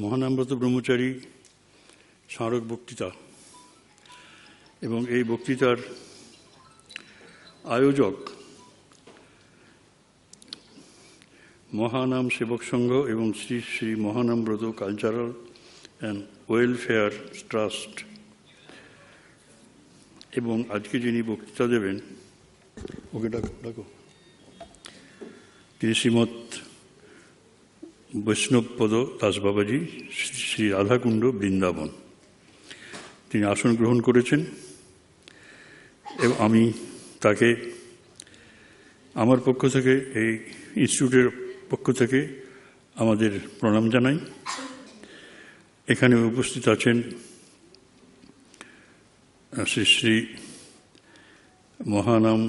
মহানামব্রত ব্রহ্মচারী স্মারক বক্তৃতা এবং এই বক্তৃতার আয়োজক মহানাম সেবক সংঘ এবং Shri Shri Mahanambrata cultural and welfare trust. এবং আজকে যিনি বক্তৃতা দেবেন ওকে ডাকো, তিনি শ্রীমৎ বৈষ্ণবপদ দাস বাবাজি, শ্রী রাধাকুণ্ড বৃন্দাবন। তিনি আসন গ্রহণ করেছেন এবং আমি তাকে আমার পক্ষ থেকে, এই ইনস্টিটিউটের পক্ষ থেকে আমাদের প্রণাম জানাই। এখানে উপস্থিত আছেন শ্রী শ্রী মহানাম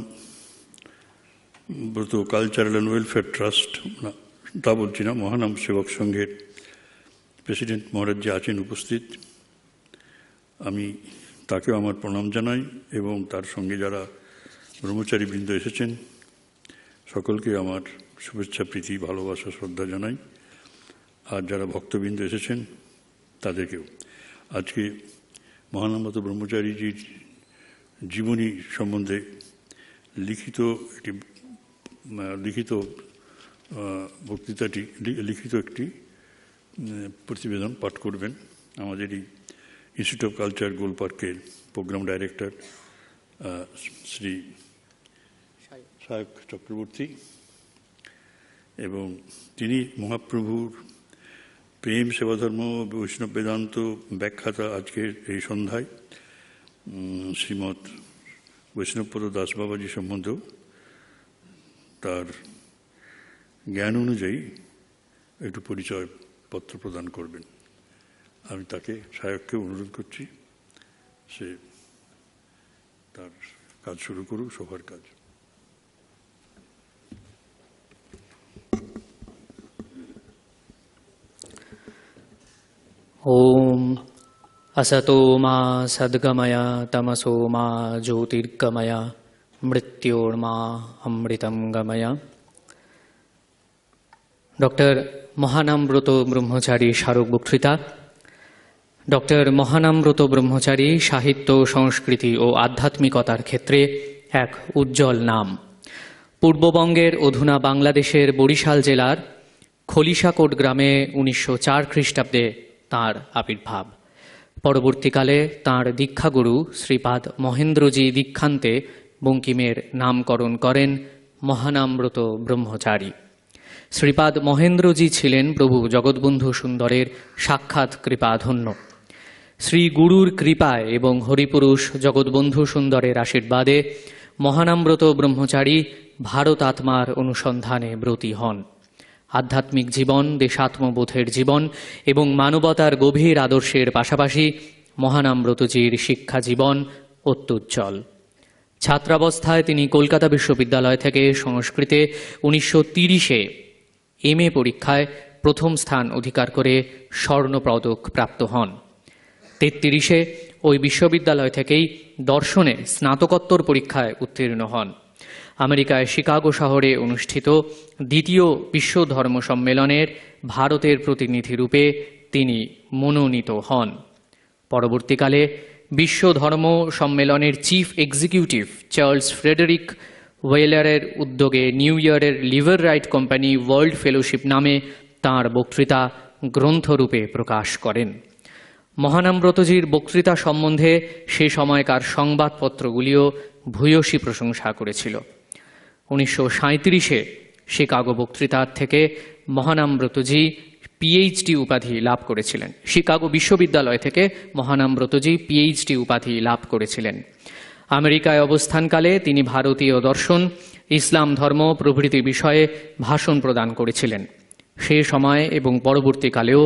ব্রত কালচারাল অ্যান্ড ওয়েলফেয়ার ট্রাস্ট, তা বলছি না, মহানাম সেবক সংঘের প্রেসিডেন্ট মহারাজ যে আছেন উপস্থিত, আমি তাকেও আমার প্রণাম জানাই এবং তার সঙ্গে যারা ব্রহ্মচারীবৃন্দ এসেছেন সকলকে আমার শুভেচ্ছা, প্রীতি, ভালোবাসা, শ্রদ্ধা জানাই। আর যারা ভক্তবৃন্দ এসেছেন তাদেরকেও। আজকে মহানামব্রত ব্রহ্মচারীজির জীবনী সম্বন্ধে লিখিত বক্তৃতাটি, লিখিত একটি প্রতিবেদন পাঠ করবেন আমাদের এই ইনস্টিটিউট অফ কালচার গোল পার্কের প্রোগ্রাম ডাইরেক্টর শ্রী সায়ক চক্রবর্তী। এবং তিনি মহাপ্রভুর প্রেম, সেবাধর্ম, বৈষ্ণব বেদান্ত ব্যাখ্যাতা আজকের এই সন্ধ্যায় শ্রীমৎ বৈষ্ণবপদ দাস বাবাজি সম্বন্ধেও তার জ্ঞান অনুযায়ী একটু পরিচয় পত্র প্রদান করবেন। আমি তাকে, সায়ককে অনুরোধ করছি সে তার কাজ শুরু করুক, সভার কাজ। ওম असतो मा सद्गमया तमसो मा ज्योतिर्गमया मृत्योर्मा अमृतं गमया। ডক্টর মহানামব্রত ব্রহ্মচারী স্মারক বক্তৃতা। ডক্টর মহানামব্রত ব্রহ্মচারী সাহিত্য, সংস্কৃতি ও আধ্যাত্মিকতার ক্ষেত্রে এক উজ্জ্বল নাম। পূর্ববঙ্গের অধুনা বাংলাদেশের বরিশাল জেলার খলিশাকোট গ্রামে 1904 খ্রিস্টাব্দে তাঁর আবির্ভাব। পরবর্তীকালে তাঁর দীক্ষাগুরু শ্রীপাদ মহেন্দ্রজি দীক্ষান্তে বঙ্কিমের নামকরণ করেন মহানামব্রত ব্রহ্মচারী। শ্রীপাদ মহেন্দ্রজি ছিলেন প্রভু জগৎবন্ধু সুন্দরের সাক্ষাৎ কৃপাধন্য। শ্রী গুরুর কৃপায় এবং হরিপুরুষ জগৎবন্ধু সুন্দরের আশীর্বাদে মহানামব্রত ব্রহ্মচারী ভারত আত্মার অনুসন্ধানে ব্রতী হন। আধ্যাত্মিক জীবন, দেশাত্মবোধের জীবন এবং মানবতার গভীর আদর্শের পাশাপাশি মহানামব্রতজির শিক্ষা জীবন অত্যুজ্জ্বল। ছাত্রাবস্থায় তিনি কলকাতা বিশ্ববিদ্যালয় থেকে সংস্কৃতে 1930-এ MA পরীক্ষায় প্রথম স্থান অধিকার করে স্বর্ণপদক প্রাপ্ত হন। 1933-এ ওই বিশ্ববিদ্যালয় থেকেই দর্শনে স্নাতকোত্তর পরীক্ষায় উত্তীর্ণ হন। আমেরিকায় শিকাগো শহরে অনুষ্ঠিত দ্বিতীয় বিশ্ব ধর্ম সম্মেলনের ভারতের প্রতিনিধি রূপে তিনি মনোনীত হন। পরবর্তীকালে বিশ্ব ধর্ম সম্মেলনের চিফ এক্সিকিউটিভ চার্লস ফ্রেডেরিক ওয়েলারের উদ্যোগে নিউ ইয়র্কের liver right company world fellowship নামে তাঁর বক্তৃতা গ্রন্থরূপে প্রকাশ করেন। মহানামব্রতজির বক্তৃতা সম্বন্ধে সে সময়কার সংবাদপত্রগুলিও ভূয়সী প্রশংসা করেছিল। 1937-এ শিকাগো বক্তৃতার থেকে মহানামব্রতজি PhD উপাধি লাভ করেছিলেন। শিকাগো বিশ্ববিদ্যালয় থেকে মহানামব্রতজি PhD উপাধি লাভ করেছিলেন। আমেরিকায় অবস্থানকালে তিনি ভারতীয় দর্শন, ইসলাম ধর্ম প্রভৃতি বিষয়ে ভাষণ প্রদান করেছিলেন। সে সময় এবং পরবর্তীকালেও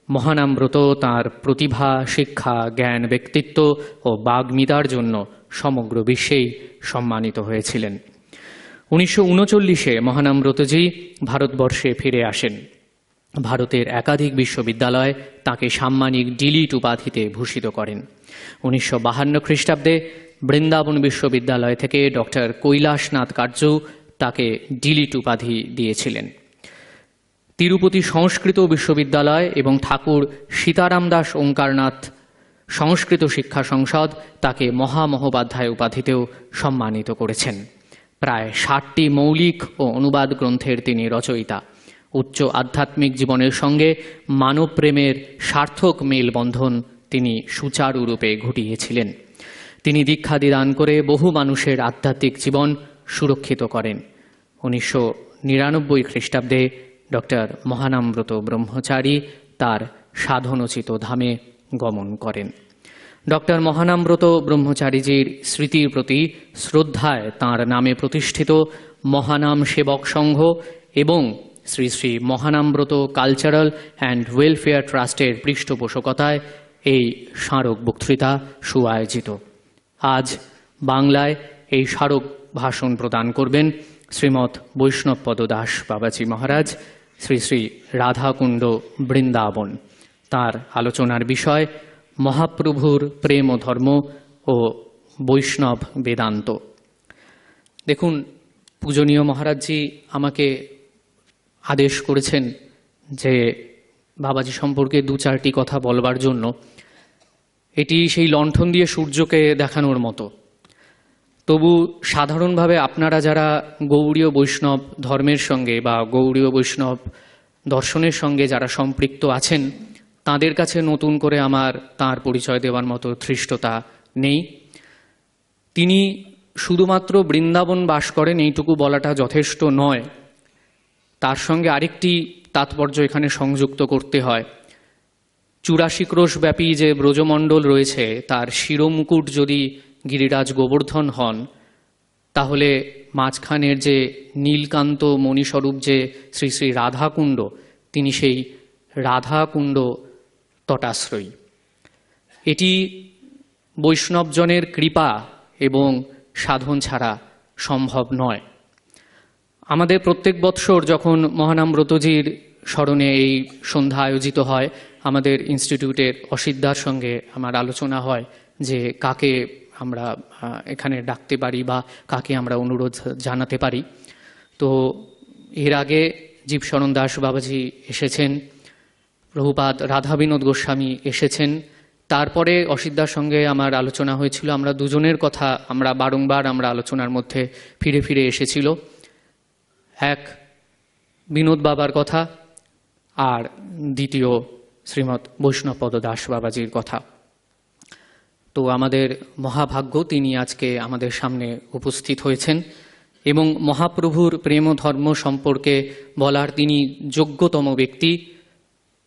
মহানামব্রত তাঁর প্রতিভা, শিক্ষা, জ্ঞান, ব্যক্তিত্ব ও বাগ্মিতার জন্য সমগ্র বিশ্বেই সম্মানিত হয়েছিলেন। 1939-এ মহানামব্রতজি ভারতবর্ষে ফিরে আসেন। ভারতের একাধিক বিশ্ববিদ্যালয় তাঁকে সাম্মানিক ডিলিট উপাধিতে ভূষিত করেন। 1952 খ্রিস্টাব্দে বৃন্দাবন বিশ্ববিদ্যালয় থেকে ডক্টর কৈলাসনাথ কার্য তাকে ডিলিট উপাধি দিয়েছিলেন। তিরুপতি সংস্কৃত বিশ্ববিদ্যালয় এবং ঠাকুর সীতারাম দাস ওঙ্কারনাথ সংস্কৃত শিক্ষা সংসদ তাকে মহামহোপাধ্যায় উপাধিতেও সম্মানিত করেছেন। প্রায় 60টি মৌলিক ও অনুবাদ গ্রন্থের তিনি রচয়িতা। উচ্চ আধ্যাত্মিক জীবনের সঙ্গে মানবপ্রেমের সার্থক মেলবন্ধন তিনি সুচারুরূপে ঘটিয়েছিলেন। তিনি দীক্ষাদি দান করে বহু মানুষের আধ্যাত্মিক জীবন সুরক্ষিত করেন। 1999 খ্রিস্টাব্দে ডক্টর মহানামব্রত ব্রহ্মচারী তার সাধনোচিত ধামে গমন করেন। ডক্টর মহানামব্রত ব্রহ্মচারীজির স্মৃতির প্রতি শ্রদ্ধায় তাঁর নামে প্রতিষ্ঠিত মহানাম সেবক সংঘ এবং Shri Shri Mahanambrata cultural and welfare ট্রাস্টের পৃষ্ঠপোষকতায় এই স্মারক বক্তৃতা সুআয়োজিত। আজ বাংলায় এই স্মারক ভাষণ প্রদান করবেন শ্রীমৎ বৈষ্ণবপদ দাস বাবাজি মহারাজ, শ্রী শ্রী রাধাকুণ্ড বৃন্দাবন। তার আলোচনার বিষয় মহাপ্রভুর প্রেম ও ধর্ম ও বৈষ্ণব বেদান্ত। দেখুন, পূজনীয় মহারাজজি আমাকে আদেশ করেছেন যে বাবাজি সম্পর্কে 2-4টি কথা বলবার জন্য। এটি সেই লণ্ঠন দিয়ে সূর্যকে দেখানোর মতো। তবু সাধারণভাবে আপনারা যারা গৌড়ীয় বৈষ্ণব ধর্মের সঙ্গে বা গৌড়ীয় বৈষ্ণব দর্শনের সঙ্গে যারা সম্পৃক্ত আছেন, তাদের কাছে নতুন করে আমার তাঁর পরিচয় দেওয়ার মতো ধৃষ্টতা নেই। তিনি শুধুমাত্র বৃন্দাবন বাস করেন এইটুকু বলাটা যথেষ্ট নয়, তার সঙ্গে আরেকটি তাৎপর্য এখানে সংযুক্ত করতে হয়। 84 ক্রোশব্যাপী যে ব্রজমণ্ডল রয়েছে তার শিরোমুকুট যদি গিরিরাজ গোবর্ধন হন, তাহলে মাঝখানের যে নীলকান্ত মণিস্বরূপ যে শ্রী শ্রী রাধাকুণ্ড, তিনি সেই রাধাকুণ্ড তটাশ্রয়ী। এটি বৈষ্ণবজনের কৃপা এবং সাধন ছাড়া সম্ভব নয়। আমাদের প্রত্যেক বৎসর যখন মহানামব্রতজির স্মরণে এই সন্ধ্যা আয়োজিত হয়, আমাদের ইনস্টিটিউটের অসিদ্ধার সঙ্গে আমার আলোচনা হয় যে কাকে আমরা এখানে ডাকতে পারি বা কাকে আমরা অনুরোধ জানাতে পারি। তো এর আগে জীবশরণ দাস বাবাজি এসেছেন, প্রভুপাদ রাধা বিনোদ গোস্বামী এসেছেন। তারপরে অসিদ্ধার সঙ্গে আমার আলোচনা হয়েছিল। আমরা দুজনের কথা বারংবার আলোচনার মধ্যে ফিরে ফিরে এসেছিল। এক বিনোদ বাবার কথা, আর দ্বিতীয় শ্রীমৎ বৈষ্ণবপদ দাস বাবাজির কথা। তো আমাদের মহাভাগ্য তিনি আজকে আমাদের সামনে উপস্থিত হয়েছেন এবং মহাপ্রভুর প্রেম ধর্ম সম্পর্কে বলার তিনি যোগ্যতম ব্যক্তি।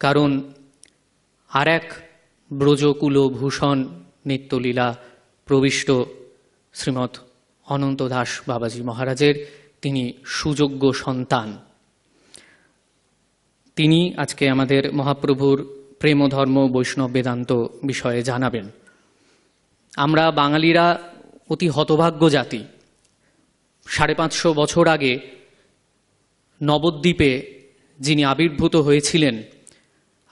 কারণ আর এক ব্রজকুল ভূষণ নিত্যলীলা প্রবিষ্ট শ্রীমৎ অনন্ত দাস বাবাজি মহারাজের তিনি সুযোগ্য সন্তান। তিনি আজকে আমাদের মহাপ্রভুর প্রেম ধর্ম বৈষ্ণব বেদান্ত বিষয়ে জানাবেন। আমরা বাঙালিরা অতি হতভাগ্য জাতি। 550 বছর আগে নবদ্বীপে যিনি আবির্ভূত হয়েছিলেন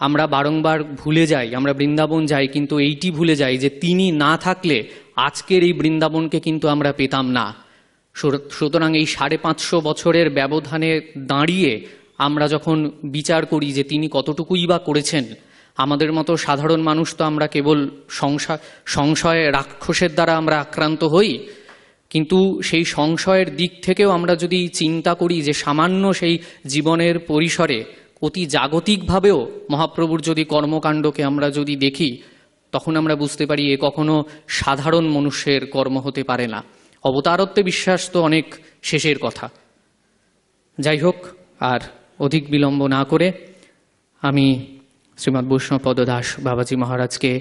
আমরা বারংবার ভুলে যাই। আমরা বৃন্দাবন যাই, কিন্তু এইটি ভুলে যাই যে তিনি না থাকলে আজকের এই বৃন্দাবনকে কিন্তু আমরা পেতাম না। সুতরাং এই 550 বছরের ব্যবধানে দাঁড়িয়ে আমরা যখন বিচার করি যে তিনি কতটুকুই বা করেছেন, আমাদের মতো সাধারণ মানুষ তো আমরা কেবল সংশয় রাক্ষসের দ্বারা আমরা আক্রান্ত হই। কিন্তু সেই সংশয়ের দিক থেকেও আমরা যদি চিন্তা করি যে সামান্য সেই জীবনের পরিসরে অতি জাগতিকভাবেও মহাপ্রভুর যদি কর্মকাণ্ডকে আমরা যদি দেখি, তখন আমরা বুঝতে পারি এ কখনো সাধারণ মনুষ্যের কর্ম হতে পারে না। অবতারত্বে বিশ্বাস তো অনেক শেষের কথা। যাই হোক, আর অধিক বিলম্ব না করে আমি শ্রীমৎ বৈষ্ণবপদ দাস বাবাজি মহারাজকে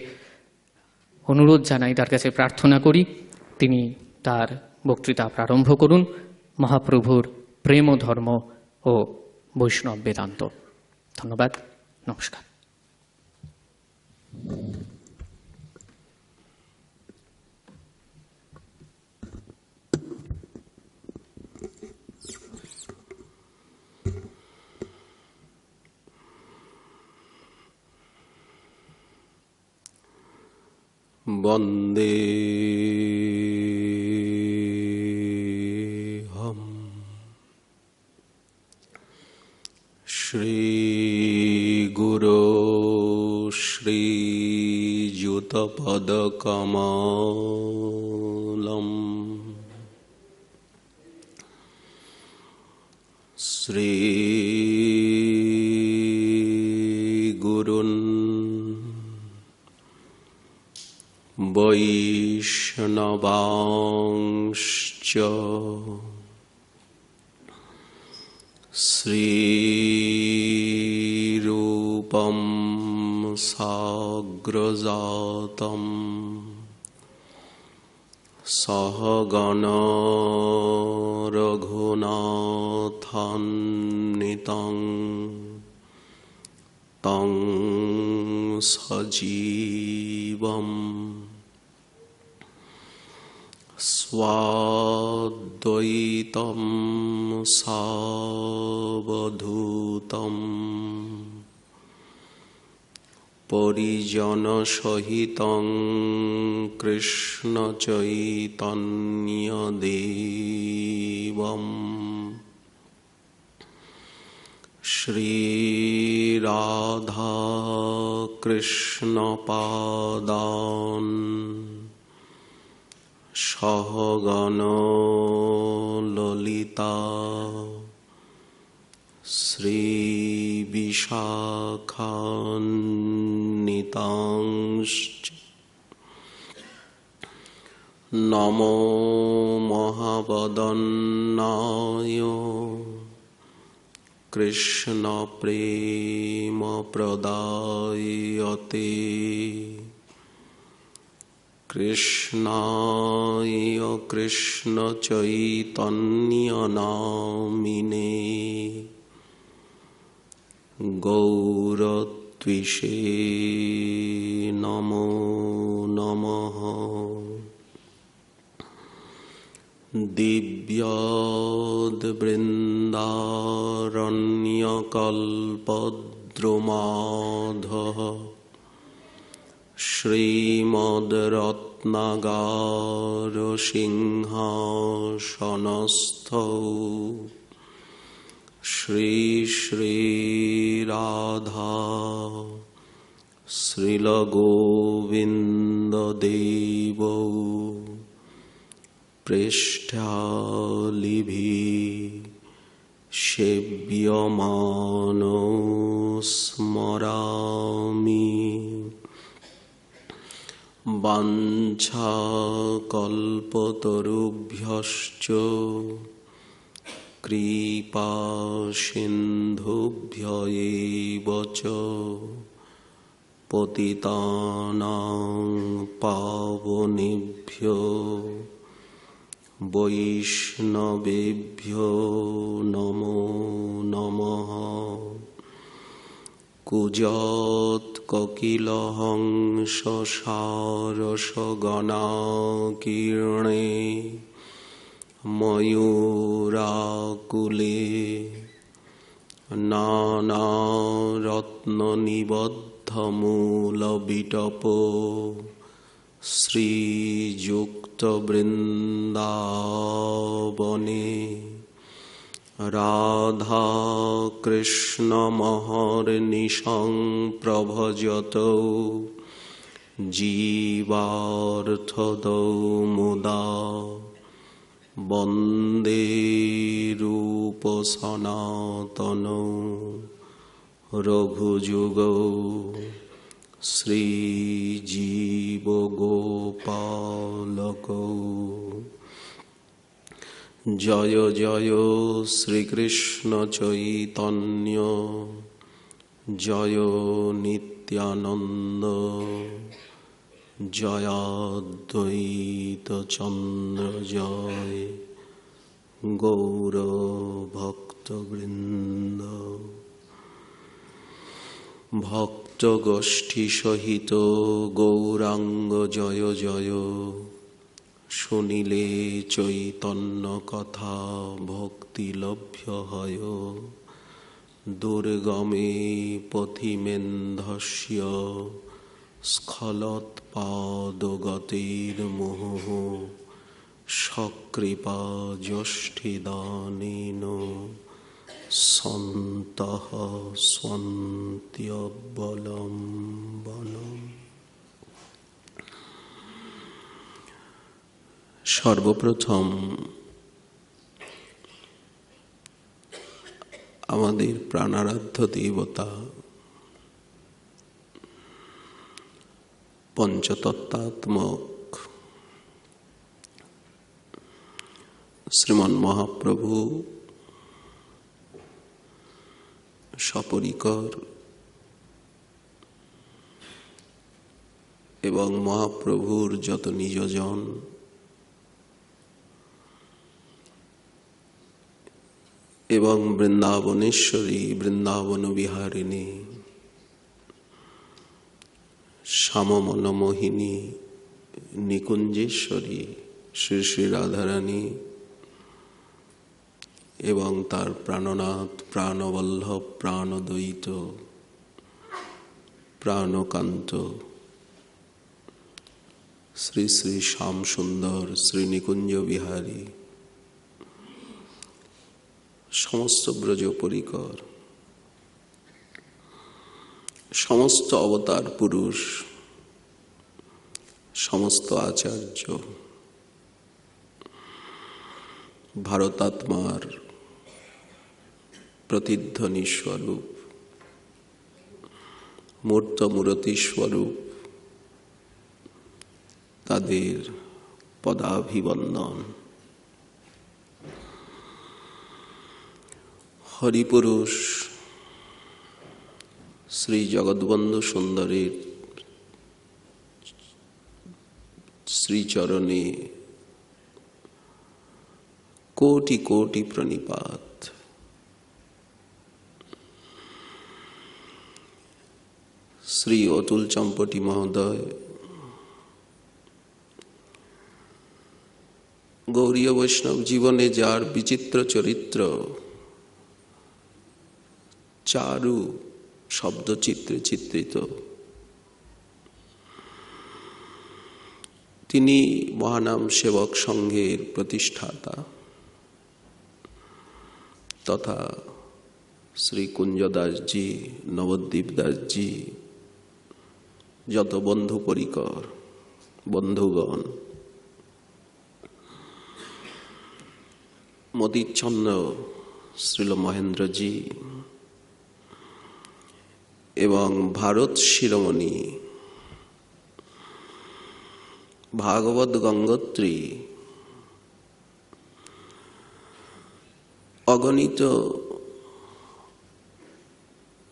অনুরোধ জানাই, তার কাছে প্রার্থনা করি তিনি তার বক্তৃতা প্রারম্ভ করুন মহাপ্রভুর প্রেম ধর্ম ও বৈষ্ণব বেদান্ত। ধন্যবাদ, নমস্কার। বন্দে শ্রী युतपदकमलम् श्रीगुरुन् वैष्णवांश्च श्रीरूपं साग्रजातं सहगण रघुनाथान्वितं तं सजीवम् स्वाद्वैतं सावधूतं परिजनसहितं कृष्णचैतन्यदेवम् श्रीराधा कृष्णपादान् सहगण ललिता श्रीविशाखान्वितांश्च नमो महावदन्नाय कृष्णप्रेमप्रदायते कृष्णाय कृष्णचैतन्यनामिने गौरत्विषे नमो नमः। दिव्याद्बृन्दारण्यकल्पद्रुमाधः श्रीमद्रत्नागारसिंहासनस्थौ श्री श्रीराधा श्रीलगोविन्ददेवौ पृष्ठालिभिः सेव्यमानो स्मरामि वाञ्छाकल्पतरुभ्यश्च कृपासिन्धुभ्य एव च पतितानां पावनेभ्यो वैष्णवेभ्यो नमो नमः। कुजत्ककिलहंससारसगणाकीर्णे मयूराकुले नानारत्ननिबद्धमूलविटपो श्रीयुक्तवृन्दावने राधा कृष्णमहर्निशं प्रभजतौ जीवार्थदौ मुदा वन्दे रूपसनातनौ रघुजुगौ श्रीजीवगोपालकौ। जय जय श्रीकृष्ण चैतन्य जय नित्यानंद जयाद्वैत चंद्र जय गौरभक्तवृंद। भक्तगोष्ठी सहित गौरांग जय जय शुनिले चैतन्य कथा भक्तिलभ्य हय दुर्गमे पथिमेन्धस्य स्खलत्पादगतिर्मुहुः सकृपा ज्येष्ठिदानेन सन्तः स्वन्त्यवलम्बनम्। সর্বপ্রথম আমাদের প্রাণারাধ্য দেবতা পঞ্চতত্ত্বাত্মক শ্রীমন মহাপ্রভু সপরিকর এবং মহাপ্রভুর যত নিজজন এবং বৃন্দাবনেশ্বরী বৃন্দাবন বিহারিণী শ্যামমনমোহিনী নিকুঞ্জেশ্বরী শ্রী শ্রী রাধারানী এবং তার প্রাণনাথ প্রাণবল্লভ প্রাণদ্বৈত প্রাণকান্ত শ্রী শ্রী শ্যাম সুন্দর শ্রী নিকুঞ্জ বিহারী সমস্ত ব্রজ পরিকর সমস্ত অবতার পুরুষ সমস্ত আচার্য ভারতাত্মার প্রতিধ্বনি স্বরূপ মূর্ত মূরতি স্বরূপ তাদের পদাভিবন্দন। হরিপুরুষ শ্রী জগৎবন্ধু সুন্দরের শ্রীচরণে কোটি কোটি প্রণিপাত। শ্রী অতুল চম্পটি মহোদয় গৌরীয় বৈষ্ণব জীবনে যার বিচিত্র চরিত্র চারু শব্দচিত্রে চিত্রিত, তিনি মহানাম সেবক সংঘের প্রতিষ্ঠাতা তথা শ্রী কুঞ্জদাসজি নবদ্বীপ দাসজি যত বন্ধু পরিকর বন্ধুগণ মতিচ্ছন্ন শ্রীল মহেন্দ্রজি এবং ভারত শিরোমণি ভাগবত গঙ্গোত্রী অগণিত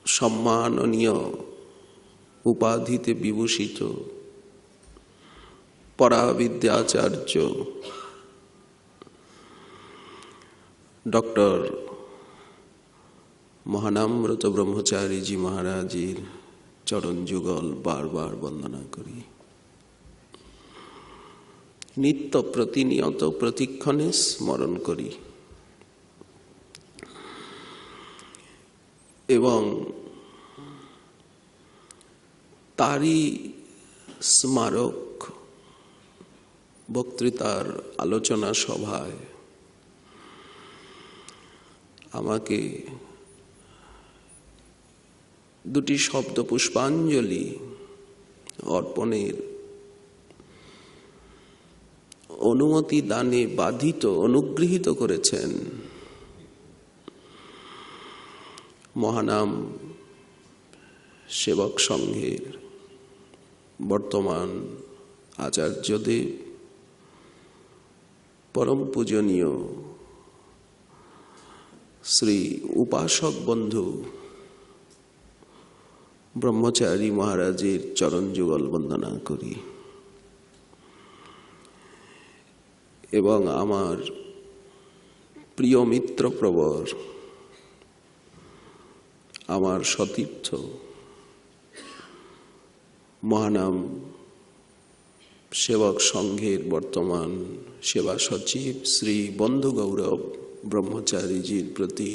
সম্মাননীয় উপাধিতে বিভূষিত পরাবিদ্যাচার্য ডক্টর মহানাম্রত ব্রহ্মচারীজি মহারাজের চরণ যুগল বারবার বন্দনা করি। নিত্য প্রতিনিয়ত প্রতিক্ষণে স্মরণ করি এবং তারই স্মারক বক্তৃতার আলোচনা সভায় আমাকে দুটি শব্দ পুষ্পাঞ্জলি অর্পণের অনুমতি দানে বাধিত অনুগৃহীত করেছেন মহানাম সেবক সংঘের বর্তমান আচার্যদেব পরম পূজনীয় শ্রী উপাসক বন্ধু ব্রহ্মচারী মহারাজের চরণ যুগল বন্দনা করি এবং আমার প্রিয় মিত্র প্রবর আমার সতীর্থ মহানাম সেবক সংঘের বর্তমান সেবা সচিব শ্রী বন্ধু গৌরব ব্রহ্মচারীজির প্রতি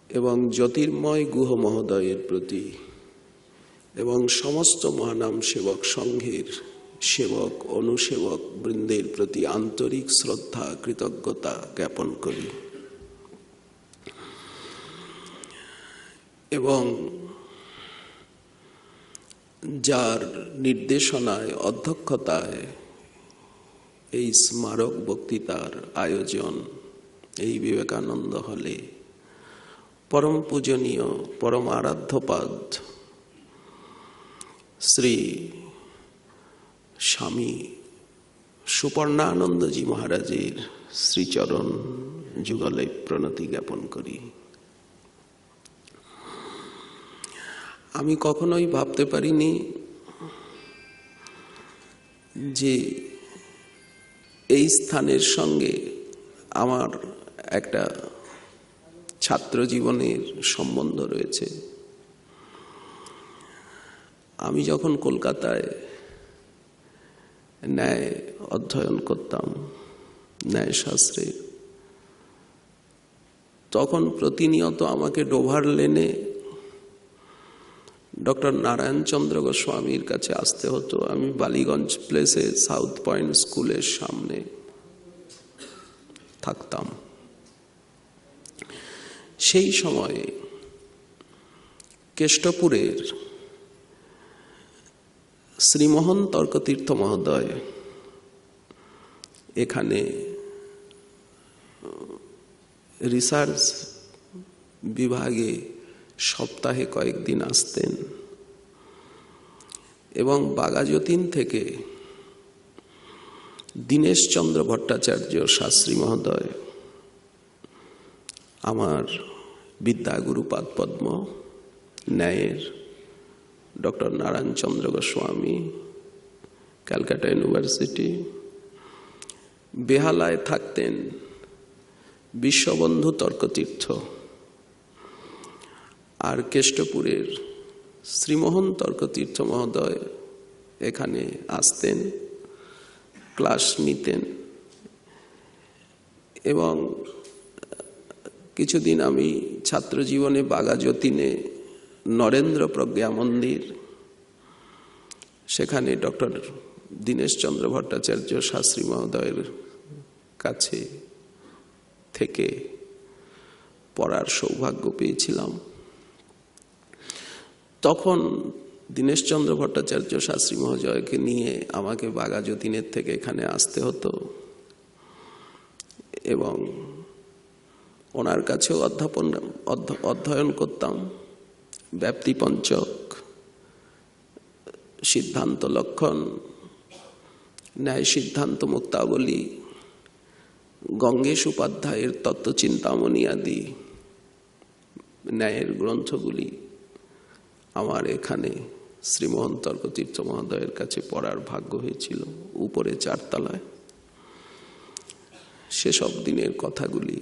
এবং জ্যোতির্ময় গুহ মহোদয়ের প্রতি এবং সমস্ত মহানাম সেবক সংঘের সেবক অনুসেবক বৃন্দের প্রতি আন্তরিক শ্রদ্ধা কৃতজ্ঞতা জ্ঞাপন করি এবং যার নির্দেশনায় অধ্যক্ষতায় এই স্মারক বক্তৃতার আয়োজন এই বিবেকানন্দ হলে পরম পূজনীয় পরম আরাধ্যপাদ শ্রী স্বামী সুপর্ণানন্দজি মহারাজের শ্রীচরণ যুগলে প্রণতি জ্ঞাপন করি। আমি কখনোই ভাবতে পারিনি যে এই স্থানের সঙ্গে আমার একটা ছাত্র জীবনের সম্বন্ধ রয়েছে। আমি যখন কলকাতায় ন্যায় অধ্যয়ন করতাম, ন্যায়শাস্ত্রে, তখন প্রতিনিয়ত আমাকে ডোভার লেনে ডক্টর নারায়ণচন্দ্র গোস্বামীর কাছে আসতে হতো। আমি বালিগঞ্জ প্লেসে সাউথ পয়েন্ট স্কুলের সামনে থাকতাম। সেই সময়ে কেষ্টপুরের শ্রীমোহন তর্কতীর্থ মহোদয় এখানে রিসার্চ বিভাগে সপ্তাহে কয়েকদিন আসতেন এবং বাঘাযতীন থেকে দীনেশচন্দ্র ভট্টাচার্য শাস্ত্রী মহোদয়, আমার বিদ্যাগুরুপাদ পদ্ম, ন্যায়ের ডক্টর নারায়ণচন্দ্র গোস্বামী, ক্যালকাটা ইউনিভার্সিটি, বেহালায় থাকতেন বিশ্ববন্ধু তর্কতীর্থ, আর কেষ্টপুরের শ্রীমোহন তর্কতীর্থ মহোদয় এখানে আসতেন, ক্লাস নিতেন। এবং কিছুদিন আমি ছাত্র জীবনে বাঘাযতীনে নরেন্দ্র প্রজ্ঞা মন্দির, সেখানে ডক্টর দীনেশচন্দ্র ভট্টাচার্য শাস্ত্রী মহোদয়ের কাছে থেকে পড়ার সৌভাগ্য পেয়েছিলাম। তখন দীনেশচন্দ্র ভট্টাচার্য শাস্ত্রী মহোদয়কে নিয়ে আমাকে বাঘাযতীনের থেকে এখানে আসতে হতো এবং ওনার কাছেও অধ্যয়ন করতাম। ব্যাপ্তিপঞ্চক, সিদ্ধান্ত লক্ষণ, ন্যায় সিদ্ধান্ত মুক্তাবলী, গঙ্গেশ উপাধ্যায়ের তত্ত্বচিন্তামণি আদি ন্যায়ের গ্রন্থগুলি আমার এখানে শ্রীমোহন তর্কতীর্থ মহোদয়ের কাছে পড়ার ভাগ্য হয়েছিল, উপরে 4 তলায়। সেসব দিনের কথাগুলি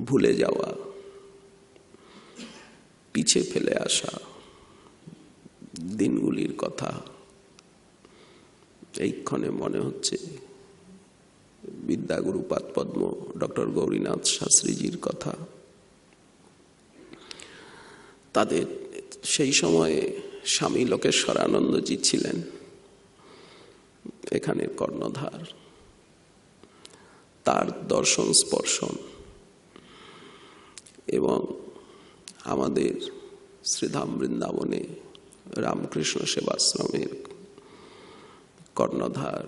ভুলে যাওয়া, পিছে ফেলে আসা দিনগুলির কথা এইক্ষণে মনে হচ্ছে। বিদ্যাগুরুপাদ পদ্ম ডক্টর গৌরীনাথ শাস্ত্রীজির কথা, তাদের সেই সময়ে স্বামী লোকেশ্বরানন্দজি ছিলেন এখানের কর্ণধার, তার দর্শন স্পর্শন এবং আমাদের শ্রীধাম বৃন্দাবনে রামকৃষ্ণ সেবাশ্রমের কর্ণধার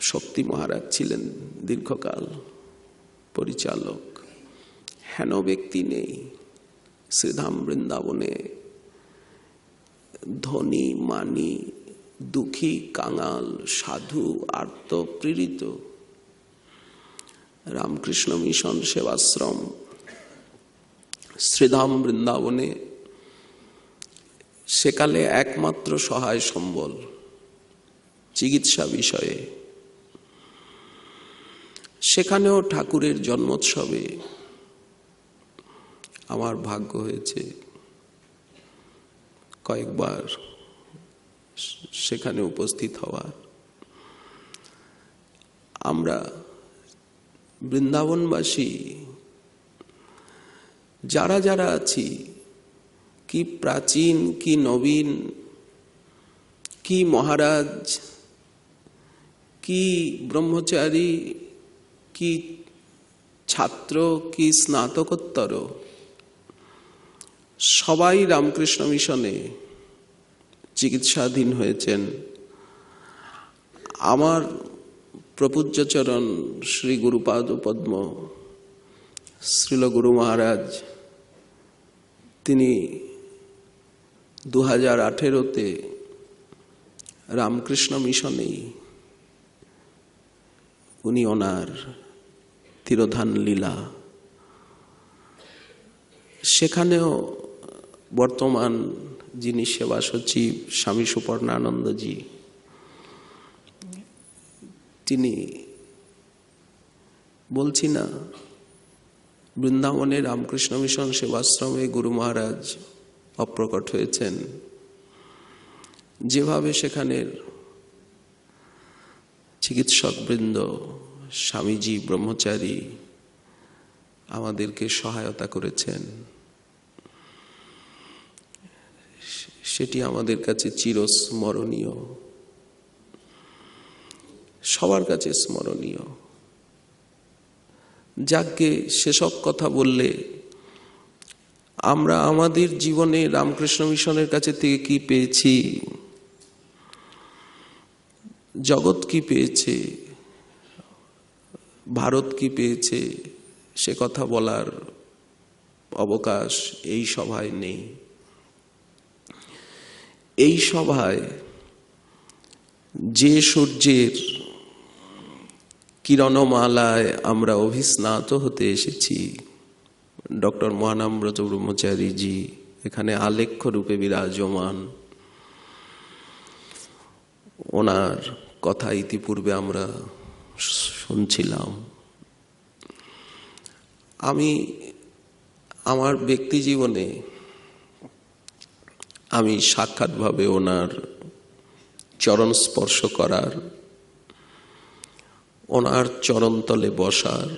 শক্তি মহারাজ ছিলেন দীর্ঘকাল পরিচালক। হেন ব্যক্তি নেই শ্রীধাম বৃন্দাবনে। ধনী, মানি, দুঃখী, কাঙাল, সাধু, আর্ত, পীড়িত, রামকৃষ্ণ মিশন সেবাশ্রম শ্রীধাম বৃন্দাবনে সেকালে একমাত্র সহায় সম্বল চিকিৎসা বিষয়ে। সেখানেও ঠাকুরের জন্মোৎসবে আমার ভাগ্য হয়েছে কয়েকবার সেখানে উপস্থিত হওয়ার। আমরা বৃন্দাবনবাসী যারা যারা আছি, কি প্রাচীন, কি নবীন, কি মহারাজ, কি ব্রহ্মচারী, কি ছাত্র, কি স্নাতকোত্তর, সবাই রামকৃষ্ণ মিশনে চিকিৎসাধীন হয়েছেন আমার প্রপূজ্যচরণ শ্রী গুরুপাদ পদ্ম শ্রীল গুরু মহারাজ তিনি 2018-তে রামকৃষ্ণ মিশনেই উনি ওনার তিরোধান লীলা, সেখানেও বর্তমান যিনি সেবা সচিব স্বামী সুপর্ণানন্দজি, তিনি বলছি না বৃন্দাবনে রামকৃষ্ণ মিশন সেবাশ্রমে গুরু মহারাজ অপ্রকট হয়েছেন, যেভাবে সেখানের চিকিৎসকবৃন্দ, স্বামীজি, ব্রহ্মচারী আমাদেরকে সহায়তা করেছেন, সেটি আমাদের কাছে চিরস্মরণীয়, সবার কাছে স্মরণীয়। যাকে সেসব কথা বললে আমরা আমাদের জীবনে রামকৃষ্ণ মিশনের কাছে থেকে কি পেয়েছি, জগৎ কি পেয়েছে, ভারত কি পেয়েছে, সে কথা বলার অবকাশ এই সভায় নেই। এই সভায় যে সূর্যের কিরণমালায় আমরা অভিস্নাত হতে এসেছি, ডক্টর মহানামব্রত ব্রহ্মচারীজি এখানে আলেখ্য রূপে বিরাজমান, ওনার কথা ইতিপূর্বে আমরা শুনছিলাম। আমি আমার ব্যক্তি জীবনে আমি সাক্ষাৎভাবে ওনার চরণ স্পর্শ করার, ওনার চরণতলে বসার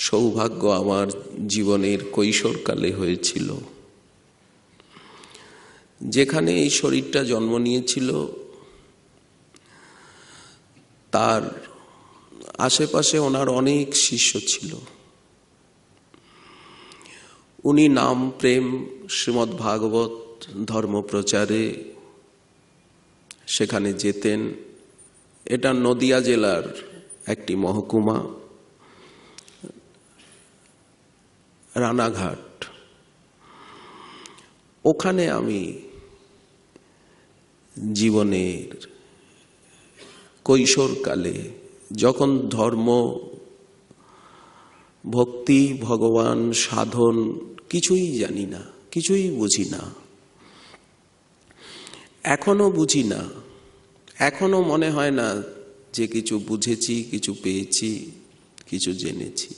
সৌভাগ্য আমার জীবনের কৈশোরকালে হয়েছিল। যেখানে এই শরীরটা জন্ম নিয়েছিল তার আশেপাশে ওনার অনেক শিষ্য ছিল। উনি নাম, প্রেম, শ্রীমদ্ ভাগবত ধর্ম প্রচারে সেখানে যেতেন। এটা নদিয়া জেলার একটি মহকুমা, রানাঘাট। ওখানে আমি জীবনের কৈশোরকালে যখন ধর্ম, ভক্তি, ভগবান, সাধন কিছুই জানি না, কিছুই বুঝি না, এখনো বুঝি না, এখনো মনে হয় না যে কিছু বুঝেছি, কিছু পেয়েছি, কিছু জেনেছি।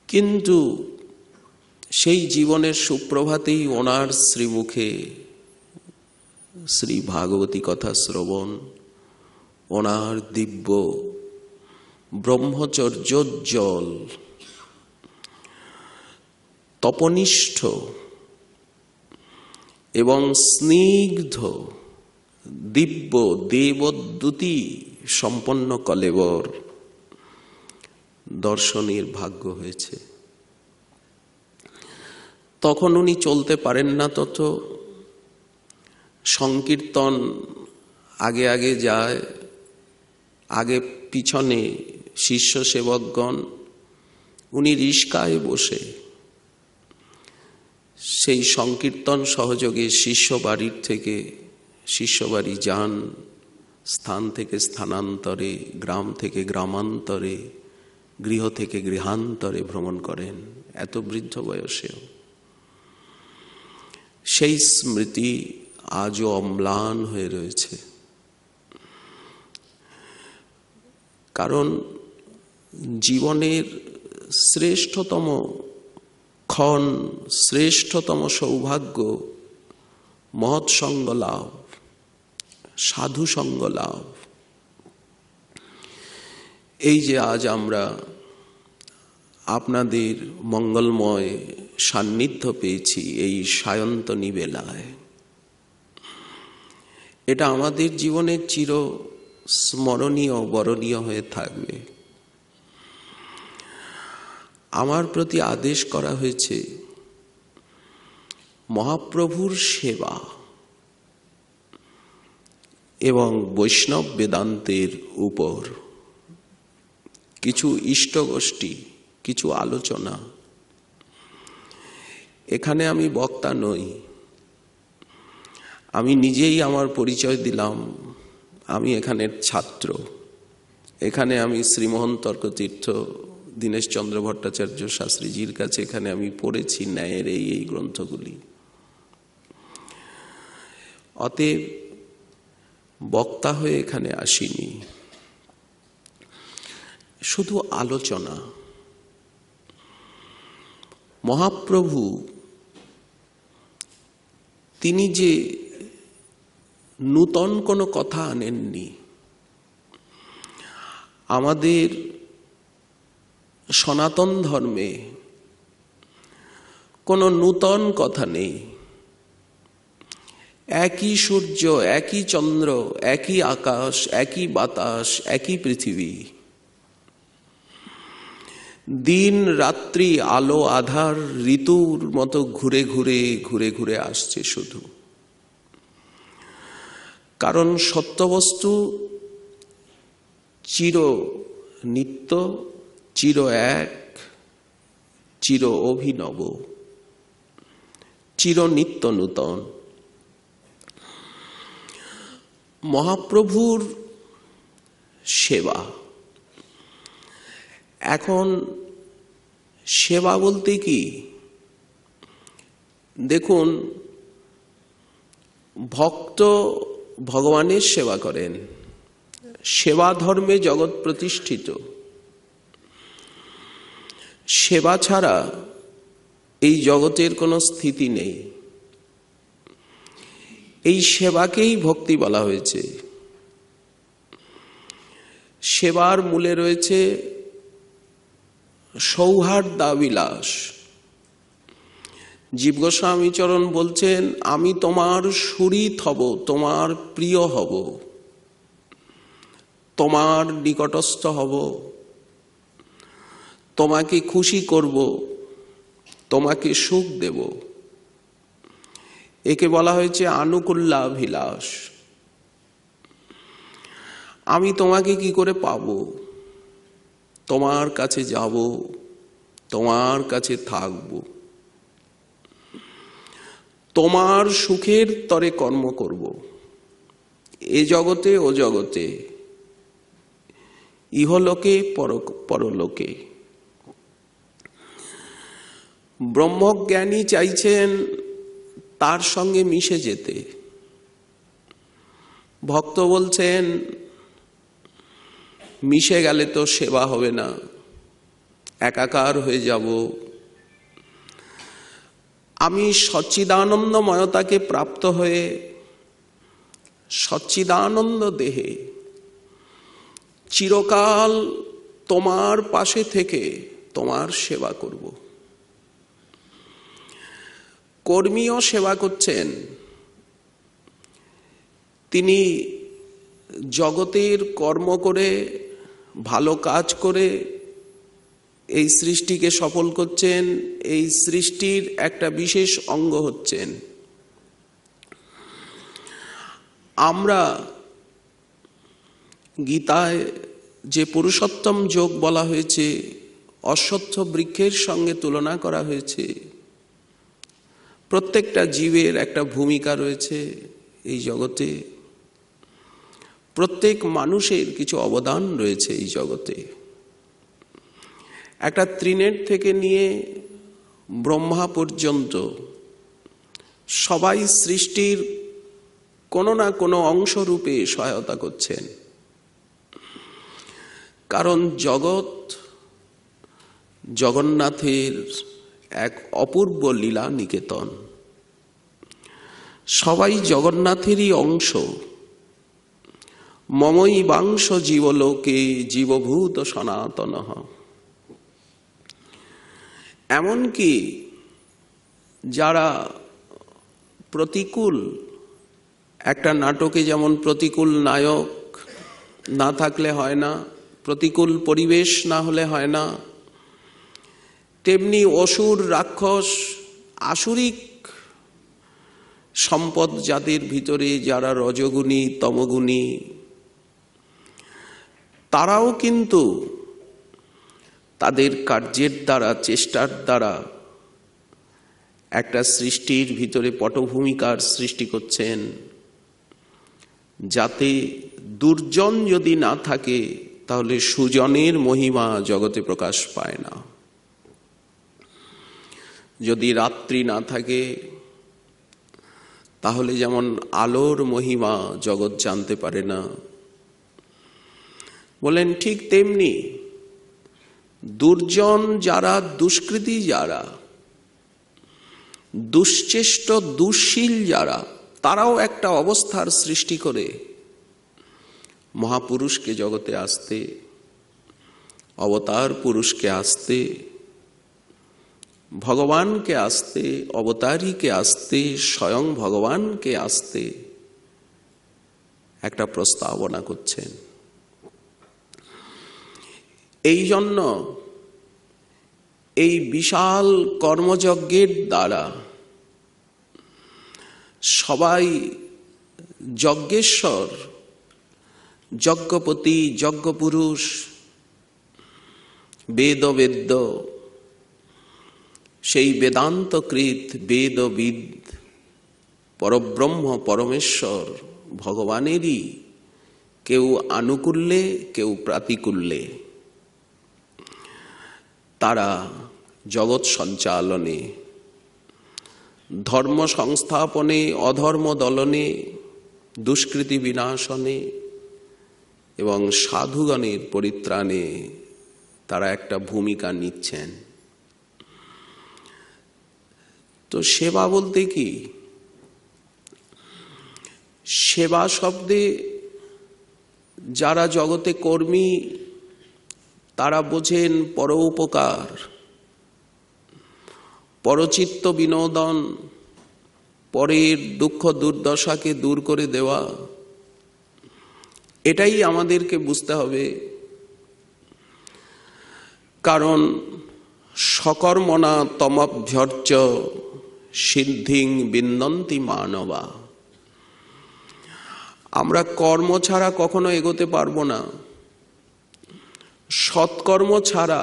কিন্তু সেই জীবনের সুপ্রভাতেই ওনার শ্রীমুখে শ্রী ভাগবতী কথা শ্রবণ, ওনার দিব্য ব্রহ্মচর্যোজ্জ্বল তপনিষ্ঠ এবং স্নিগ্ধ দিব্য দেবদ্যুতি সম্পন্ন কলেবর দর্শনের ভাগ্য হয়েছে। তখন উনি চলতে পারেন না, তত সংকীর্তন আগে আগে যায়, আগে পিছনে শিষ্য সেবকগণ, উনি রিস্কায় বসে সেই সংকীর্তন সহযোগে শিষ্য বাড়ির থেকে শিষ্য বাড়ি যান, স্থান থেকে স্থানান্তরে, গ্রাম থেকে গ্রামান্তরে, গৃহ থেকে গৃহান্তরে ভ্রমণ করেন, এত বৃদ্ধ বয়সেও। সেই স্মৃতি আজও অম্লান হয়ে রয়েছে। কারণ জীবনের শ্রেষ্ঠতম ক্ষণ, শ্রেষ্ঠতম সৌভাগ্য মহৎ সঙ্গ লাভ, সাধু সঙ্গ লাভ। এই যে আজ আমরা আপনাদের মঙ্গলময় সান্নিধ্য পেয়েছি এই সায়ন্তনী বেলায়, এটা আমাদের জীবনের চির স্মরণীয়, বরণীয় হয়ে থাকবে। আমার প্রতি আদেশ করা হয়েছে মহাপ্রভুর সেবা, এবং বৈষ্ণব বেদান্তের উপর কিছু ইষ্টগোষ্ঠী, কিছু আলোচনা। এখানে আমি বক্তা নই, আমি নিজেই আমার পরিচয় দিলাম, আমি এখানের ছাত্র। এখানে আমি শ্রীমোহন তর্কতীর্থ, দীনেশচন্দ্র ভট্টাচার্য শাস্ত্রীজির কাছে এখানে আমি পড়েছি ন্যায়ের এই গ্রন্থগুলি। অতএব বক্তা হয়ে এখানে আসিনি, শুধু আলোচনা। মহাপ্রভু তিনি যে নূতন কোনো কথা আনেননি, আমাদের সনাতন ধর্মে কোনো নূতন কথা নেই। একই সূর্য, একই চন্দ্র, একই আকাশ, একই বাতাস, একই পৃথিবী, দিন রাত্রি, আলো আধার, ঋতুর মতো ঘুরে ঘুরে ঘুরে ঘুরে আসছে শুধু। কারণ সত্যবস্তু চির নিত্য, চির এক, চির অভিনব, চির নিত্য নূতন। মহাপ্রভুর সেবা, এখন সেবা বলতে কি? দেখুন, ভক্ত ভগবানের সেবা করেন, সেবা ধর্মে জগৎ প্রতিষ্ঠিত। সেবা ছাড়া এই জগতের কোনো স্থিতি নেই। এই সেবাকেই ভক্তি বলা হয়েছে। সেবার মূলে রয়েছে সৌহার্দ্যাবিলাস। জীব গোস্বামী চরণ বলছেন, আমি তোমার সুহৃদ হব, তোমার প্রিয় হব, তোমার নিকটস্থ হব, তোমাকে খুশি করব, তোমাকে সুখ দেব। একে বলা হয়েছে আনুকূল্যাভিলাষ। আমি তোমাকে কি করে পাবো? তোমার কাছে যাব, তোমার কাছে থাকব, তোমার সুখের তরে কর্ম করব, এ জগতে ও জগতে, ইহলোকে পরলোকে। ব্রহ্মজ্ঞানী চাইছেন তার সঙ্গে মিশে যেতে। ভক্ত বলছেন, মিশে গেলে তো সেবা হবে না, একাকার হয়ে যাব। আমি সচ্চিদানন্দময়তাকে প্রাপ্ত হয়ে সচ্চিদানন্দ দেহে চিরকাল তোমার পাশে থেকে তোমার সেবা করব। কর্মীও সেবা করছেন, তিনি জগতের কর্ম করে, ভালো কাজ করে এই সৃষ্টিকে সফল করছেন, এই সৃষ্টির একটা বিশেষ অঙ্গ হচ্ছেন। আমরা গীতায় যে পুরুষোত্তম যোগ বলা হয়েছে, অশ্বত্থ বৃক্ষের সঙ্গে তুলনা করা হয়েছে। প্রত্যেকটা জীবের একটা ভূমিকা রয়েছে এই জগতে, প্রত্যেক মানুষের কিছু অবদান রয়েছে এই জগতে। একটা তৃণের থেকে নিয়ে ব্রহ্মা পর্যন্ত সবাই সৃষ্টির কোনো না কোনো অংশরূপে সহায়তা করছেন। কারণ জগৎ জগন্নাথের এক অপূর্ব লীলা নিকেতন। সবাই জগন্নাথেরই অংশ। মমই বাংশ জীবলোকে জীবভূত সনাতন। এমনকি যারা প্রতিকূল, একটা নাটকে যেমন প্রতিকূল নায়ক না থাকলে হয় না, প্রতিকূল পরিবেশ না হলে হয় না, তেমনি অসুর রাক্ষস আসুরিক সম্পদ যাদের ভিতরে, যারা রজগুণী তমগুণী, তারাও কিন্তু তাদের কার্যের দ্বারা, চেষ্টার দ্বারা একটা সৃষ্টির ভিতরে পটভূমিকার সৃষ্টি করছেন, যাতে দুর্জন যদি না থাকে তাহলে সুজনের মহিমা জগতে প্রকাশ পায় না। যদি রাত্রি না থাকে তাহলে যেমন আলোর মহিমা জগৎ জানতে পারে না, বলেন ঠিক তেমনি দুর্জন যারা, দুষ্কৃতী যারা, দুশ্চেষ্ট দুঃশীল যারা, তারাও একটা অবস্থার সৃষ্টি করে মহাপুরুষকে জগতে আসতে, অবতার পুরুষকে আসতে, ভগবানকে আসতে, অবতারীকে আসতে, স্বয়ং ভগবানকে আসতে একটা প্রস্তাবনা করছেন। এই জন্য এই বিশাল কর্মযজ্ঞের দ্বারা সবাই যজ্ঞেশ্বর, যজ্ঞপতি, যজ্ঞপুরুষ, বেদবেদ্য, সেই বেদান্তকৃত বেদবিদ পরব্রহ্ম পরমেশ্বর ভগবানেরই কেউ আনুকূল্যে কেউ প্রাতিকূল্যে তারা জগৎ সঞ্চালনে, ধর্ম সংস্থাপনে, অধর্ম দলনে, দুষ্কৃতি বিনাশনে এবং সাধুগণের পরিত্রাণে তারা একটা ভূমিকা নিচ্ছেন। তো সেবা বলতে কি? সেবা শব্দে যারা জগতে কর্মী তারা বোঝেন পরোপকার, পরচিত্ত বিনোদন, পরের দুঃখ দুর্দশাকে দূর করে দেওয়া। এটাই আমাদেরকে বুঝতে হবে, কারণ সকর্মণা তমভ্যর্চ সিদ্ধিং বিন্দন্তি মানবা। আমরা কর্ম ছাড়া কখনো এগোতে পারবো না। সৎকর্ম ছাড়া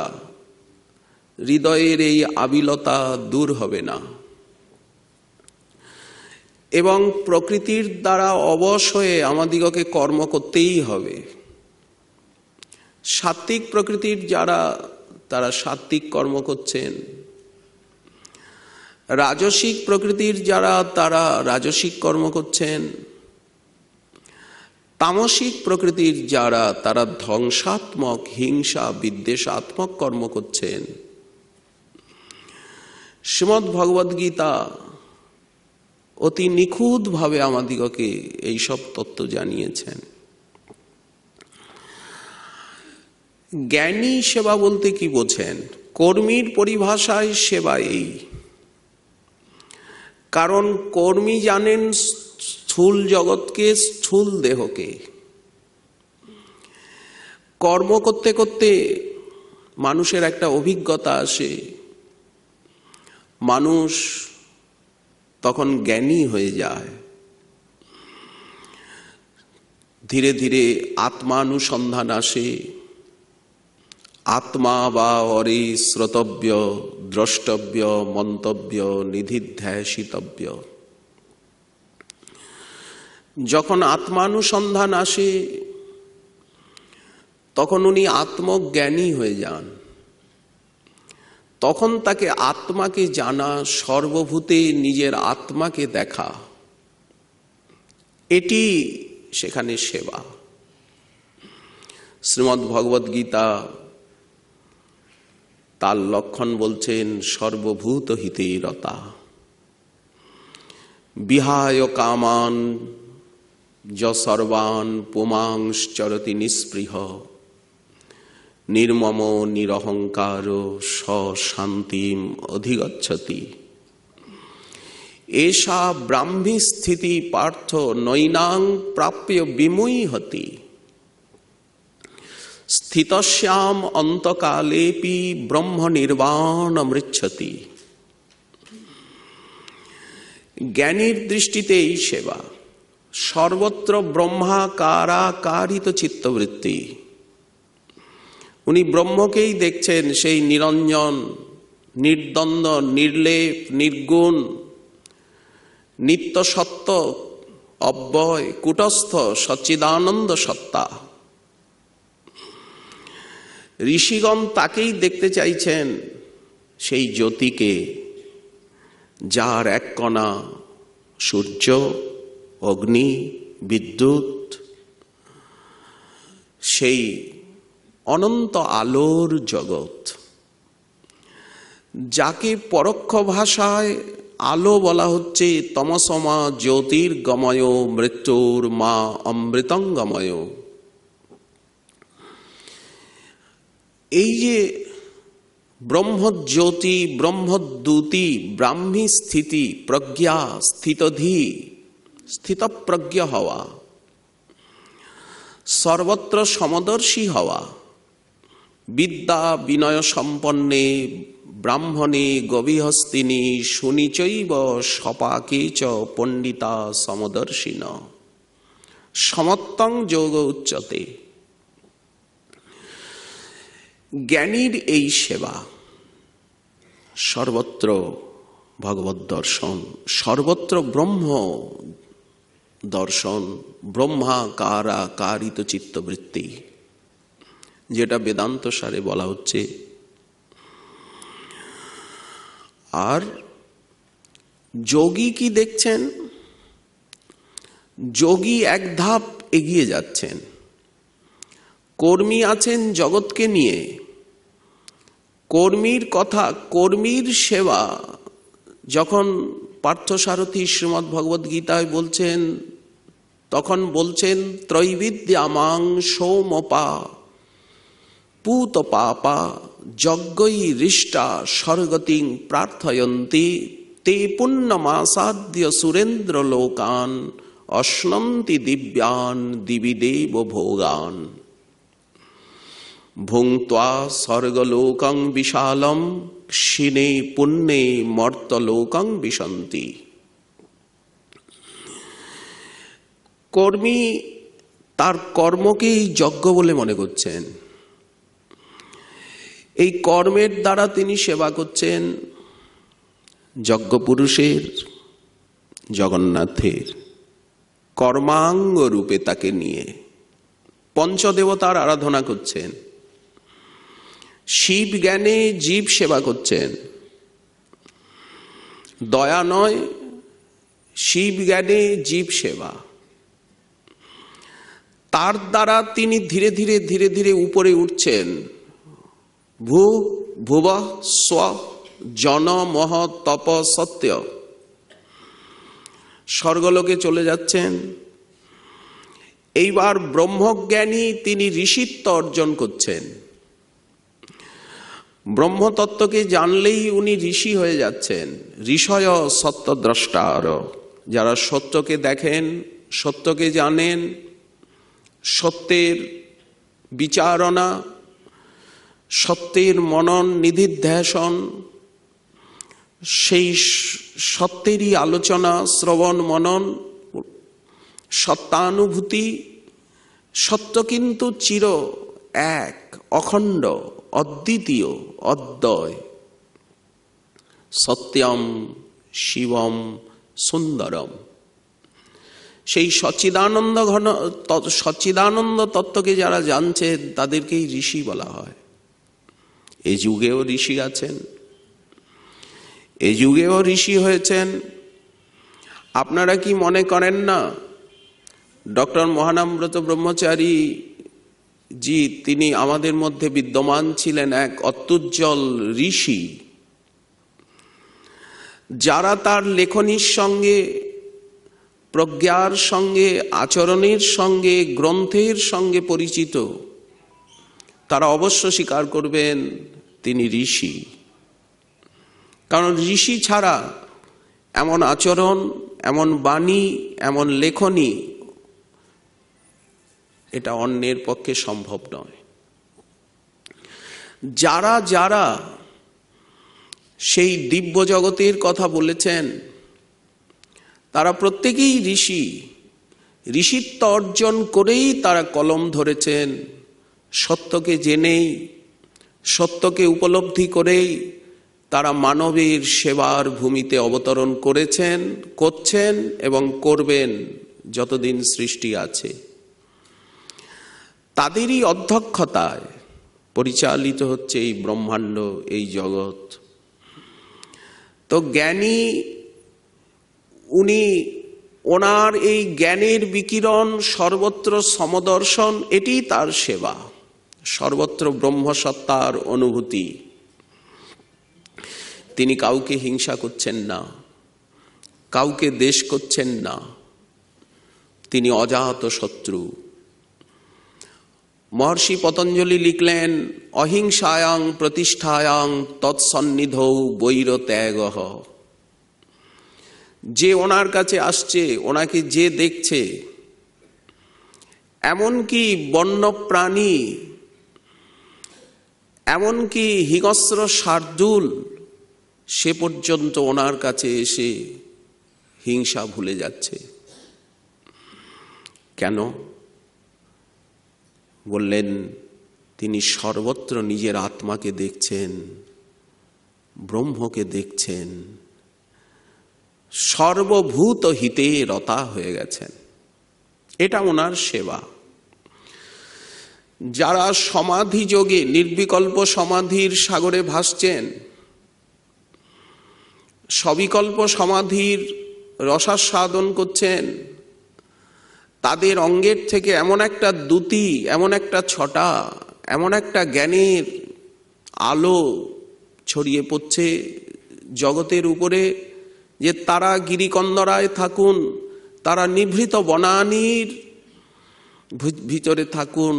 হৃদয়ের এই আবিলতা দূর হবে না এবং প্রকৃতির দ্বারা অবশ হয়ে আমাদিগকে কর্ম করতেই হবে। সাত্ত্বিক প্রকৃতির যারা, তারা সাত্ত্বিক কর্ম করছেন, রাজসিক প্রকৃতির যারা, তারা রাজসিক কর্ম করছেন, তামসিক প্রকৃতির যারা, তারা ধ্বংসাত্মক, হিংসা বিদ্বেষাত্মক কর্ম করছেন। শ্রীমদ্ ভগবদ গীতা অতি নিখুঁতভাবে আমাদিগকে এইসব তত্ত্ব জানিয়েছেন। জ্ঞানী সেবা বলতে কি বোঝেন? কর্মীর পরিভাষায় সেবা এই, কারণ কর্মী জানেন স্থূল জগৎকে, স্থূল দেহকে। কর্ম করতে করতে মানুষের একটা অভিজ্ঞতা আসে, মানুষ তখন জ্ঞানী হয়ে যায়। ধীরে ধীরে আত্মানুসন্ধান আসে, আত্মা বা অরে শ্রোতব্য, দ্রষ্টব্য, মন্তব্য, নিধিধ্যাসিতব্য। যখন আত্মানুসন্ধান আসে তখন উনি আত্মজ্ঞানী হয়ে যান। তখন তাকে আত্মাকে জানা, সর্বভূতে নিজের আত্মাকে দেখা, এটি সেখানে সেবা। শ্রীমদ্ ভগবদ গীতা তার লক্ষণ বলছেন সর্বভূত হিতে রতা, বিহায় কামান য সর্বান পুমাংশ্চরতি নিস্পৃহ, নির্মম নিরহংকার স শান্তিম অধিগচ্ছতি। এষা ব্রাহ্মী স্থিতি পার্থ নৈনাং প্রাপ্য বিমুহতি, স্থিতস্যাম অন্তকালেপি ব্রহ্ম নির্বাণমৃচ্ছতি। জ্ঞানীর দৃষ্টিতে এই সেবা। সর্বত্র ব্রহ্মাকারাকারিত চিত্তবৃত্তি। উনি ব্রহ্মকেই দেখছেন, সেই নিরঞ্জন, নির্দ্বন্দ্ব, নির্লেপ, নির্গুণ, নিত্য সত্য, অব্যয়, কূটস্থ, সচ্চিদানন্দ সত্তা। ঋষিগণ তাকেই দেখতে চাইছেন, সেই জ্যোতিকে, যার এক কণা সূর্য, অগ্নি, বিদ্যুৎ, সেই অনন্ত আলোর জগৎ, যাকে পরোক্ষ ভাষায় আলো বলা হচ্ছে তমসমা জ্যোতির্গময় মৃত্যুর মা অমৃতঙ্গময়। এই যে ব্রহ্মজ্যোতি, ব্রহ্মদ্যুতি, ব্রাহ্মী স্থিতি, প্রজ্ঞা, স্থিতধি, স্থিতপ্রজ্ঞ হওয়া, সর্বত্র সমদর্শী হওয়া, বিদ্যা বিনয় সম্পন্নে ব্রাহ্মণে গভীহস্তিনী সুনিচৈব সপাকে চ পণ্ডিতা সমদর্শিন সমত্তং যোগ উচ্যতে। জ্ঞানীর এই সেবা, সর্বত্র ভগবত দর্শন, সর্বত্র ব্রহ্ম দর্শন, ব্রহ্মাকারাকারিত চিত্তবৃত্তি, যেটা বেদান্ত সারে বলা হচ্ছে। আর যোগী কি দেখছেন? যোগী এক ধাপ এগিয়ে যাচ্ছেন। কর্মী আছেন জগৎকে নিয়ে, কর্মীর কথা, কর্মীর সেবা যখন পার্থসারথী শ্রীমদ্ ভগবদ্ গীতায় বলছেন, তখন বলছেন ত্রৈবিদ্যামাং সৌমপা পূত পাপা যজ্ঞই হৃষ্টা স্বর্গতিং প্রার্থয়ন্তি তে পুণ্যমাসাদ্য সুরেন্দ্র লোকান অশ্নন্তি দিব্যান দিবি দেব ভোগান ভুঙ্ক্ত্বা স্বর্গলোকং বিশালম ক্ষীণে পুণ্যে মর্তলোকং বিশন্তি। কর্মী তার কর্মকেই যজ্ঞ বলে মনে করছেন। এই কর্মের দ্বারা তিনি সেবা করছেন যজ্ঞ পুরুষের, জগন্নাথের, কর্মাঙ্গ রূপে তাকে নিয়ে পঞ্চদেবতার আরাধনা করছেন। শিব জ্ঞানে জীব সেবা করছেন। দয়া নয়, শিব জ্ঞানে জীব সেবা। তার দ্বারা তিনি ধীরে ধীরে ধীরে ধীরে উপরে উঠছেন। ভূ ভুব স্ব জন মহ তপ সত্য, স্বর্গলোকে চলে যাচ্ছেন। এইবার ব্রহ্মজ্ঞানী তিনি ঋষিত্ব অর্জন করছেন। ব্রহ্মতত্ত্বকে জানলেই উনি ঋষি হয়ে যাচ্ছেন। ঋষয় সত্যদ্রষ্টার, যারা সত্যকে দেখেন, সত্যকে জানেন, সত্যের বিচারণা, সত্যের মনন নিধিধ্যাসন, সেই সত্যেরই আলোচনা, শ্রবণ মনন, সত্যানুভূতি। সত্য কিন্তু চির এক, অখণ্ড, অদ্বিতীয়, অদ্বয়। সত্যম শিবম সুন্দরম। সেই সচ্চিদানন্দ ঘন সচ্চিদানন্দ তত্ত্বকে যারা জানছেন তাদেরকেই ঋষি বলা হয়। এই যুগেও ঋষি আছেন, এই যুগেও ঋষি হয়েছেন। আপনারা কি মনে করেন না ডক্টর মহানামব্রত ব্রহ্মচারী জি, তিনি আমাদের মধ্যে বিদ্যমান ছিলেন এক অত্যুজ্জ্বল ঋষি, যারা তার লেখনীর সঙ্গে, প্রজ্ঞার সঙ্গে, আচরণের সঙ্গে, গ্রন্থের সঙ্গে পরিচিত, তারা অবশ্য স্বীকার করবেন তিনি ঋষি। কারণ ঋষি ছাড়া এমন আচরণ, এমন বাণী, এমন লেখনী এটা অন্যের পক্ষে সম্ভব নয়। যারা যারা সেই দিব্য জগতের কথা বলেছেন, তারা প্রত্যেকেই ঋষি। ঋষিত্ব অর্জন করেই তারা কলম ধরেছেন, সত্যকে জেনেই, সত্যকে উপলব্ধি করেই তারা মানবের সেবার ভূমিতে অবতরণ করেছেন, করছেন এবং করবেন যতদিন সৃষ্টি আছে। তাদেরই অধ্যক্ষতায় পরিচালিত হচ্ছে এই ব্রহ্মাণ্ড, এই জগৎ। তো জ্ঞানী উনি, ওনার এই জ্ঞানের বিকিরণ, সর্বত্র সমদর্শন, এটি তার সেবা, সর্বত্র ব্রহ্মসত্তার অনুভূতি। তিনি কাউকে হিংসা করছেন না, কাউকে দ্বেষ করছেন না, তিনি অজাত শত্রু। মহর্ষি পতঞ্জলি লিখলেন, অহিংসায়াং প্রতিষ্ঠায়াং তৎসন্নিধৌ বৈরত্যাগঃ। যে ওনার কাছে আসছে, ওনাকে যে দেখছে, এমনকি বন্যপ্রাণী, এমনকি হিংস্র শার্দুল, সে পর্যন্ত ওনার কাছে এসে হিংসা ভুলে যাচ্ছে। কেন? বললেন, তিনি সর্বত্র নিজের আত্মাকে দেখছেন, ব্রহ্মকে দেখছেন, সর্বভূত হিতে রতা হয়ে গেছেন। এটা ওনার সেবা। যারা সমাধি যোগে, নির্বিকল্প সমাধির সাগরে ভাসছেন, সবিকল্প সমাধির রসাস্বাদন করছেন, তাদের অঙ্গের থেকে এমন একটা দ্যুতি, এমন একটা ছটা, এমন একটা জ্ঞানের আলো ছড়িয়ে পড়ছে জগতের উপরে, যে তারা গিরিকন্দরায় থাকুন, তারা নিভৃত বনানীর ভিতরে থাকুন,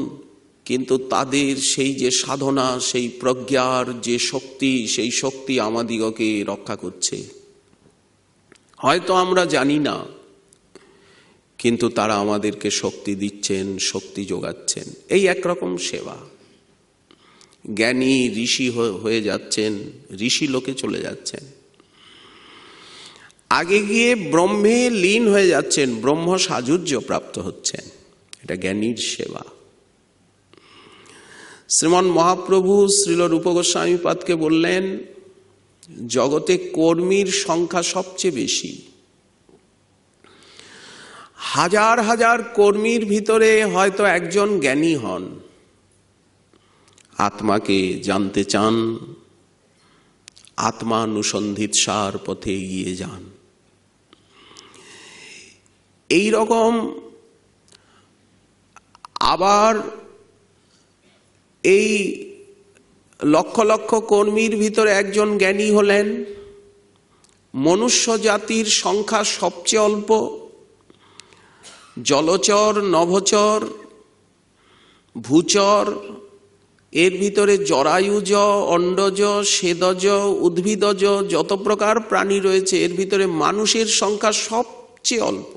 কিন্তু তাদের সেই যে সাধনা, সেই প্রজ্ঞার যে শক্তি, সেই শক্তি আমাদিগকে রক্ষা করছে। হয়তো আমরা জানি না, কিন্তু তারা আমাদেরকে শক্তি দিচ্ছেন, শক্তি যোগাচ্ছেন। এই একরকম সেবা। জ্ঞানী ঋষি হয়ে যাচ্ছেন, ঋষি লোকে চলে যাচ্ছেন, আগে গিয়ে ব্রহ্মে লীন হয়ে যাচ্ছেন, ব্রহ্ম সাযুজ্য প্রাপ্ত হচ্ছেন। এটা জ্ঞানীর সেবা। শ্রীমন মহাপ্রভু শ্রীল রূপ গোস্বামীপাদকে বললেন, জগতে কর্মীর সংখ্যা সবচেয়ে বেশি। হাজার হাজার কর্মীর ভিতরে হয়তো একজন জ্ঞানী হন, আত্মাকে জানতে চান, আত্মানুসন্ধিৎসার পথে এগিয়ে যান। এই রকম আবার এই লক্ষ লক্ষ কর্মীর ভিতরে একজন জ্ঞানী হলেন। মনুষ্য জাতির সংখ্যা সবচেয়ে অল্প। জলচর, নভচর, ভূচর, এর ভিতরে জরায়ুজ, অন্ডজ, স্বেদজ, উদ্ভিদজ, যত প্রকার প্রাণী রয়েছে, এর ভিতরে মানুষের সংখ্যা সবচেয়ে অল্প।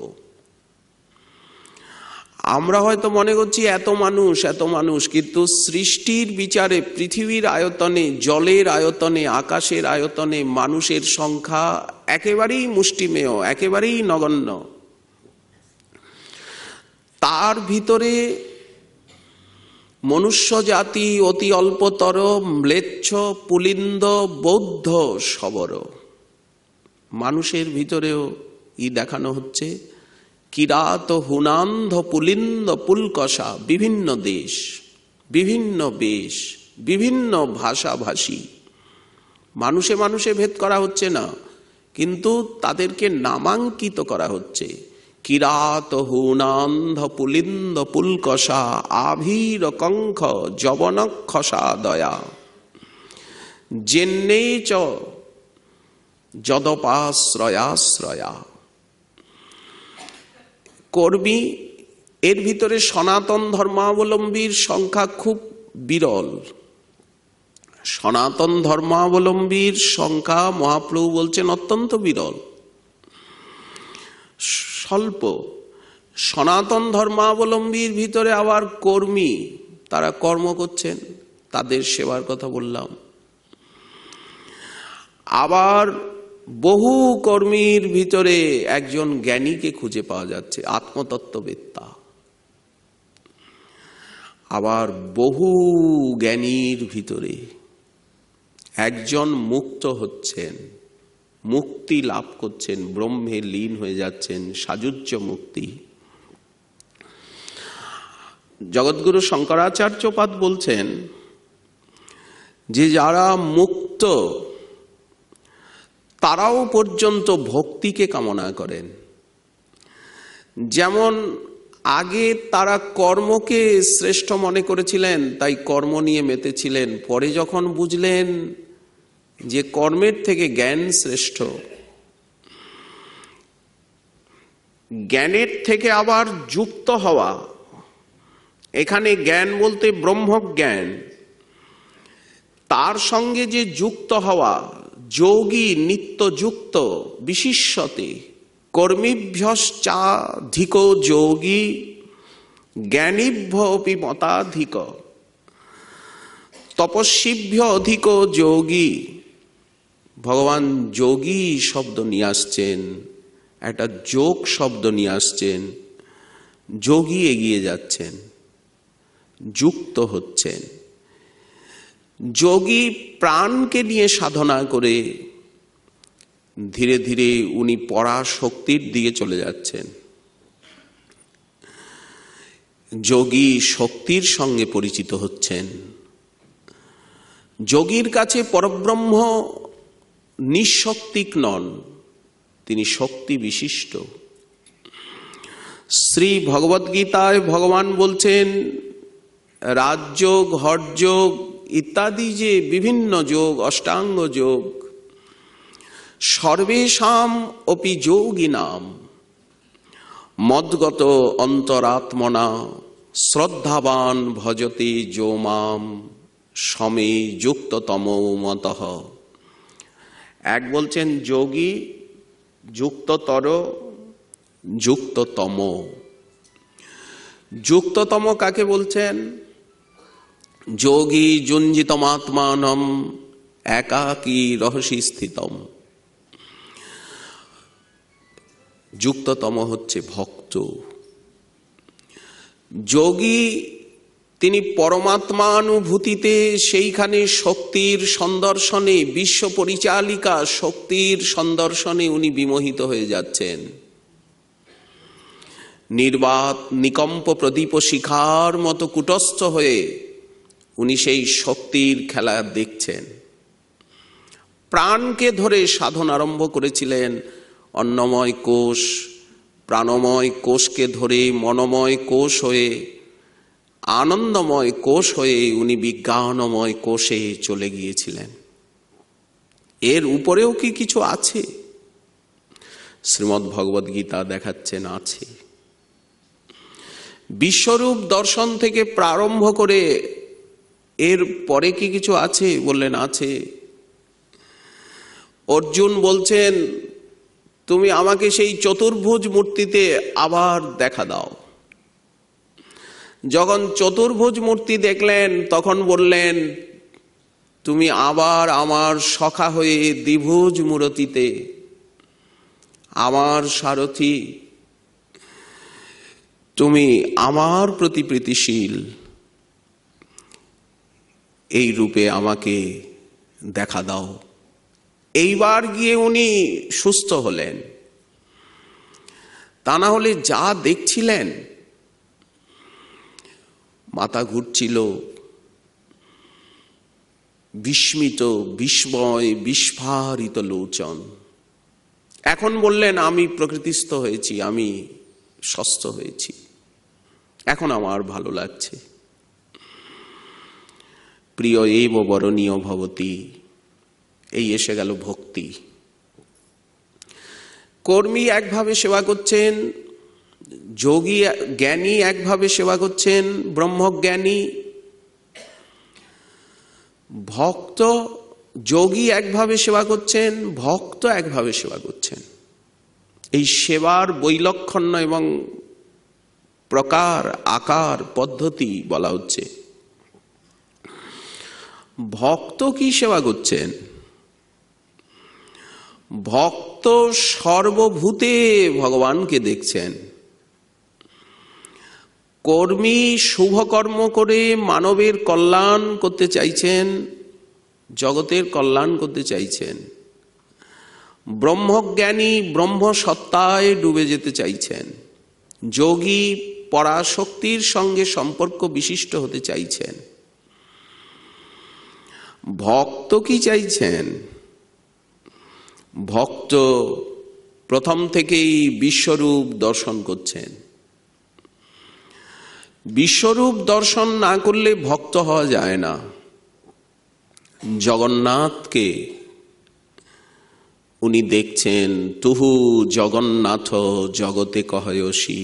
আমরা হয়তো মনে করছি এত মানুষ, এত মানুষ, কিন্তু সৃষ্টির বিচারে পৃথিবীর আয়তনে, জলের আয়তনে, আকাশের আয়তনে মানুষের সংখ্যা একেবারেই মুষ্টিমেয়, একেবারেই নগণ্য। তার ভিতরে মনুষ্য জাতি অতি অল্পতর, ম্লেচ্ছ, পুলিন্দ, বৌদ্ধ শবর। মানুষের ভিতরেও দেখানো হচ্ছে কিরাত, হুনান্ধ, পুলিন্দ, পুলকষা, বিভিন্ন দেশ, বিভিন্ন বেশ, বিভিন্ন ভাষাভাষী। মানুষে মানুষে ভেদ করা হচ্ছে না, কিন্তু তাদেরকে নামাঙ্কিত করা হচ্ছে। কিরাত, হুনান্ধ, পুলিন্দ, পুলকষা, আভীর, কঙ্খ, যবনক্ষসা দয়া, জেন্নেই চ যদপাশ্রয়াশ্রয়া। কর্মী, এর ভিতরে সনাতন ধর্মাবলম্বীর সংখ্যা খুব বিরল। সনাতন ধর্মাবলম্বীর সংখ্যা মহাপ্রভু বলছেন অত্যন্ত বিরল, স্বল্প। সনাতন ধর্মাবলম্বীর ভিতরে আবার কর্মী, তারা কর্ম করছেন, তাদের সেবার কথা বললাম। আবার বহু কর্মীর ভিতরে একজন জ্ঞানীকে খুঁজে পাওয়া যাচ্ছে, আত্মতত্ত্ববেত্তা। আবার বহু জ্ঞানীর ভিতরে একজন মুক্ত হচ্ছেন, মুক্তি লাভ করছেন, ব্রহ্মে লীন হয়ে যাচ্ছেন, সাযুজ্য মুক্তি। জগৎগুরু শঙ্করাচার্যপাদ বলছেন যে যারা মুক্ত তারাও পর্যন্ত ভক্তিকে কামনা করেন। যেমন আগে তারা কর্মকে শ্রেষ্ঠ মনে করেছিলেন, তাই কর্ম নিয়ে মেতেছিলেন। পরে যখন বুঝলেন যে কর্মের থেকে জ্ঞান শ্রেষ্ঠ, জ্ঞানের থেকে আবার যুক্ত হওয়া, এখানে জ্ঞান বলতে ব্রহ্মজ্ঞান, তার সঙ্গে যে যুক্ত হওয়া, যোগী নিত্যযুক্ত বিশিষ্যতে কর্মীভ্যশ্চাধিক যোগী জ্ঞানীভ্যোপি মতাধিক তপস্বীভ্য অধিক যোগী। ভগবান যোগী শব্দ নিয়ে আসছেন, একটা যোগ শব্দ নিয়ে আসছেন। যোগী এগিয়ে যাচ্ছেন, যুক্ত হচ্ছেন। যোগী প্রাণকে নিয়ে সাধনা করে ধীরে ধীরে উনি পরাশক্তির দিকে চলে যাচ্ছেন। যোগী শক্তির সঙ্গে পরিচিত হচ্ছেন। যোগীর কাছে পরব্রহ্ম নিঃশক্তিক নন, তিনি শক্তি বিশিষ্ট। শ্রী ভগবদ্গীতায় ভগবান বলছেন রাজযোগ, হঠযোগ ইত্যাদি যে বিভিন্ন যোগ, অষ্টাঙ্গ যোগ, সর্বেষাম অপি যোগিনাম মদ্গত অন্তরাত্মনা শ্রদ্ধাবান ভজতে যো মাম সমে যুক্ততম মতঃ। এক বলছেন যোগী, যুক্ততর, যুক্ততম। যুক্ততম কাকে বলছেন? যোগী যুঞ্জিতমাত্মানম একাকী রহসী স্থিতম। যুক্ততম হচ্ছে ভক্ত। যোগী তিনি পরমাত্মানুভূতিতে, সেইখানে শক্তির সন্দর্শনে, বিশ্ব পরিচালিকা শক্তির সন্দর্শনে উনি বিমোহিত হয়ে যাচ্ছেন। নির্বাত নিকম্প প্রদীপ শিখার মতো কুটস্থ হয়ে উনি সেই শক্তির খেলা দেখছেন। প্রাণকে ধরে সাধন আরম্ভ করেছিলেন। অন্নময় কোষ, প্রাণময় কোষকে ধরে মনোময় কোষ হয়ে, আনন্দময় কোষ হয়ে উনি বিজ্ঞানময় কোষে চলে গিয়েছিলেন। এর উপরেও কি কিছু আছে? শ্রীমদ্ ভগবদ্ গীতা দেখাচ্ছেন আছে। বিশ্বরূপ দর্শন থেকে প্রারম্ভ করে এর পরে কি কিছু আছে? বললেন আছে। অর্জুন বলছেন তুমি আমাকে সেই চতুর্ভুজ মূর্তিতে আবার দেখা দাও। যখন চতুর্ভুজ মূর্তি দেখলেন তখন বললেন তুমি আবার আমার সখা হয়ে দ্বিভুজ মূর্তিতে, আমার সারথি, তুমি আমার প্রতি প্রীতিশীল, এই রূপে আমাকে দেখা দাও। এইবার গিয়ে উনি সুস্থ হলেন। তা না হলে যা দেখছিলেন, মাথা ঘুরছিল, বিস্মিত, বিস্ময়, বিস্ফারিত লোচন। এখন বললেন আমি প্রকৃতিস্থ হয়েছি, আমি সুস্থ হয়েছি, এখন আমার ভালো লাগছে। প্রিয় এব বরণীয় ভবতি, এই এসে গেল ভক্তি। কর্মী একভাবে সেবা করছেন, যোগী জ্ঞানী একভাবে সেবা করছেন, ব্রহ্মজ্ঞানী। ভক্ত, যোগী একভাবে সেবা করছেন, ভক্ত একভাবে সেবা করছেন। এই সেবার বৈলক্ষণ্য এবং প্রকার, আকার, পদ্ধতি বলা হচ্ছে। ভক্ত কি সেবা করছেন? ভক্ত সর্বভূতে ভগবানকে দেখছেন। কর্মী শুভকর্ম করে মানবের কল্যাণ করতে চাইছেন, জগতের কল্যাণ করতে চাইছেন। ব্রহ্মজ্ঞানী ব্রহ্মসত্তায় ডুবে যেতে চাইছেন। যোগী পরাশক্তির সঙ্গে সম্পর্ক বিশিষ্ট হতে চাইছেন। ভক্ত কি চাইছেন? ভক্ত প্রথম থেকেই বিশ্বরূপ দর্শন করছেন। বিশ্বরূপ দর্শন না করলে ভক্ত হওয়া যায় না। জগন্নাথকে উনি দেখছেন, তুহু জগন্নাথ জগতে কহয়সী,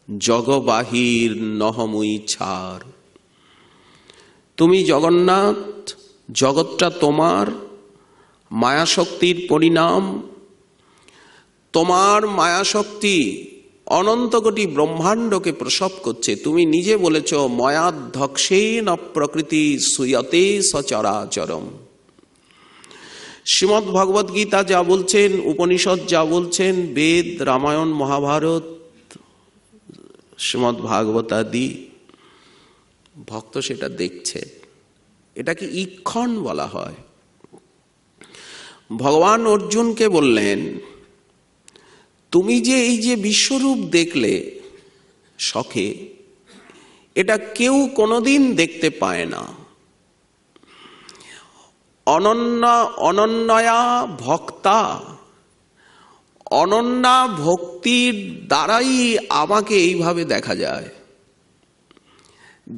জগবাহির নহমুই ছাড়। তুমি জগন্নাথ, জগৎটা তোমার, মায়াশক্তির পরিণাম। তোমার মায়াশক্তি অনন্ত কোটি ব্রহ্মাণ্ডকে প্রসব করছে। তুমি নিজে বলেছ, ময়াধ্যক্ষেন প্রকৃতি সুয়তে সচরাচরম। শ্রীমদ্ ভগবদ গীতা যা বলছেন, উপনিষদ যা বলছেন, বেদ, রামায়ণ, মহাভারত, শ্রীমদ্ ভাগবতাদি, ভক্ত সেটা দেখছে। এটাকে ঈক্ষণ বলা হয়। ভগবান অর্জুনকে বললেন, তুমি যে এই যে বিশ্বরূপ দেখলে শখে, এটা কেউ কোনোদিন দেখতে পায় না। অনন্যয়া ভক্তা, অনন্যা ভক্তির দ্বারাই আমাকে এইভাবে দেখা যায়।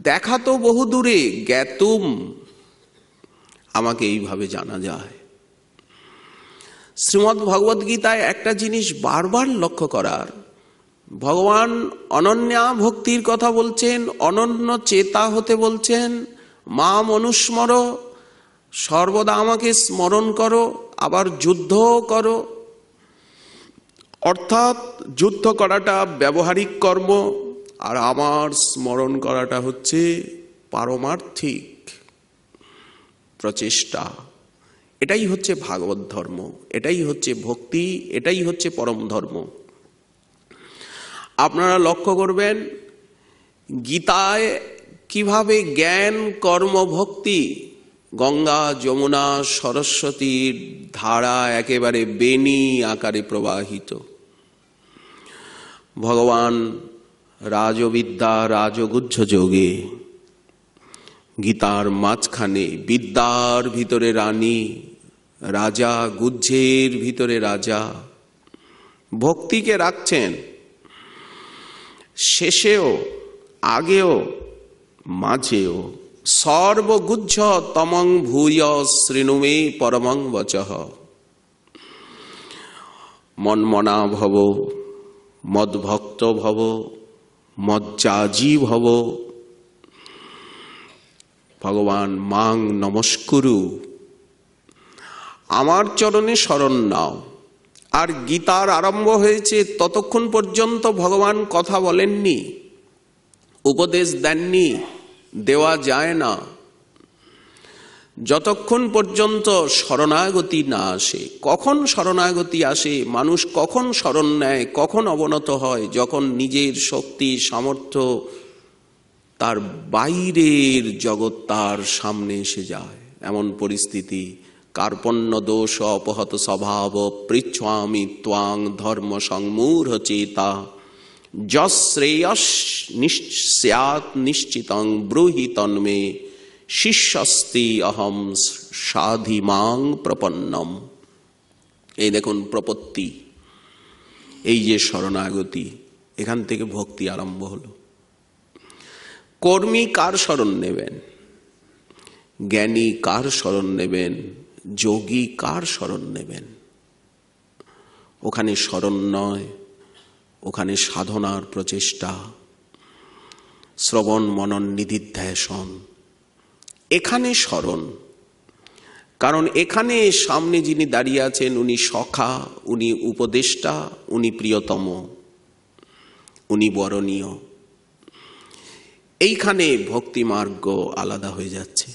দেখা তো বহু দূরে, জ্ঞাতুম, আমাকে এইভাবে জানা যায়। শ্রীমদ্ ভগবদ গীতায় একটা জিনিস বারবার লক্ষ্য করার, ভগবান অনন্যা ভক্তির কথা বলছেন, অনন্য চেতা হতে বলছেন। মা মনুস্মর, সর্বদা আমাকে স্মরণ করো, আবার যুদ্ধ করো। অর্থাৎ যুদ্ধ করাটা ব্যবহারিক কর্ম, আর আমার স্মরণ করাটা হচ্ছে পারমার্থিক প্রচেষ্টা। এটাই হচ্ছে ভাগবত ধর্ম, এটাই হচ্ছে ভক্তি, এটাই হচ্ছে পরম ধর্ম। আপনারা লক্ষ্য করবেন গীতায় কিভাবে জ্ঞান, কর্ম, ভক্তি গঙ্গা, যমুনা, সরস্বতীর ধারা একেবারে বেণী আকারে প্রবাহিত। ভগবান রাজবিদ্যা, রাজগুহ্য যোগে গীতার মাঝখানে বিদ্যার ভিতরে রানী, রাজা গুহ্যের ভিতরে রাজা, ভক্তিকে রাখছেন শেষেও, আগেও, মাঝেও। সর্বগুহ্য তমং ভূয় শৃণুমে পরমং বচঃ। মন্মনা ভব, মদ্ভক্ত ভব, মজ্জাজি ভব। ভগবান মাং নমস্কুরু, আমার চরণে শরণ নাও। আর গীতার আরম্ভ হয়েছে, ততক্ষণ পর্যন্ত ভগবান কথা বলেননি, উপদেশ দেননি, দেওয়া যায় না, যতক্ষণ পর্যন্ত শরণাগতি না আসে। কখন শরণাগতি আসে? মানুষ কখন শরণ নেয়, কখন অবনত হয়? যখন নিজের শক্তি, সামর্থ্য, তার বাইরের জগৎ তার সামনে এসে যায়। এমন পরিস্থিতি, কার্পণ্য দোষ অপহত স্বভাব, পৃচ্ছামি ত্বাং ধর্ম সংমূঢ় চেতা, যশ্রেয়স স্যাৎ নিশ্চিতং ব্রূহি তন্মে, শিষ্যস্তি অহম সাধিমাং প্রপন্নম। এই দেখুন প্রপত্তি, এই যে শরণাগতি, এখান থেকে ভক্তি আরম্ভ হলো। কর্মী কার শরণ নেবেন? জ্ঞানী কার শরণ নেবেন? যোগী কার শরণ নেবেন? ওখানে শরণ নয়, ওখানে সাধনার প্রচেষ্টা, শ্রবণ মনন নিধিধ্যাসন, এখানে শরণ। কারণ এখানে সামনে যিনি দাঁড়িয়ে আছেন, উনি সখা, উনি উপদেষ্টা, উনি প্রিয়তম, উনি বরণীয়। এইখানে ভক্তি মার্গ আলাদা হয়ে যাচ্ছে।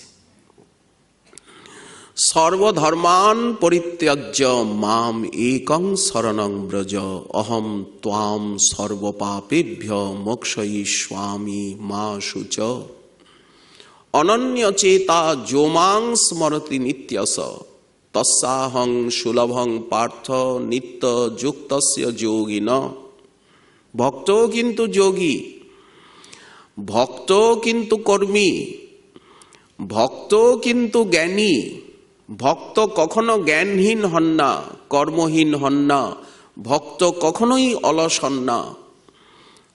সর্বধর্মান পরিত্যাজ্য মাম একং শরণং ব্রজ অহম ত্বাম সর্বপাপেভ্য মোক্ষয়িষ্যামি মা শুচ। অনন্য চেতা যো মাং স্মরতি নিত্যস তস্যাহং সুলভং পার্থ নিত্য যুক্তস্য যোগিন। ভক্ত কিন্তু যোগী, ভক্ত কিন্তু কর্মী, ভক্ত কিন্তু জ্ঞানী। ভক্ত কখনো জ্ঞানহীন হন না, কর্মহীন হন না, ভক্ত কখনোই অলস হন না,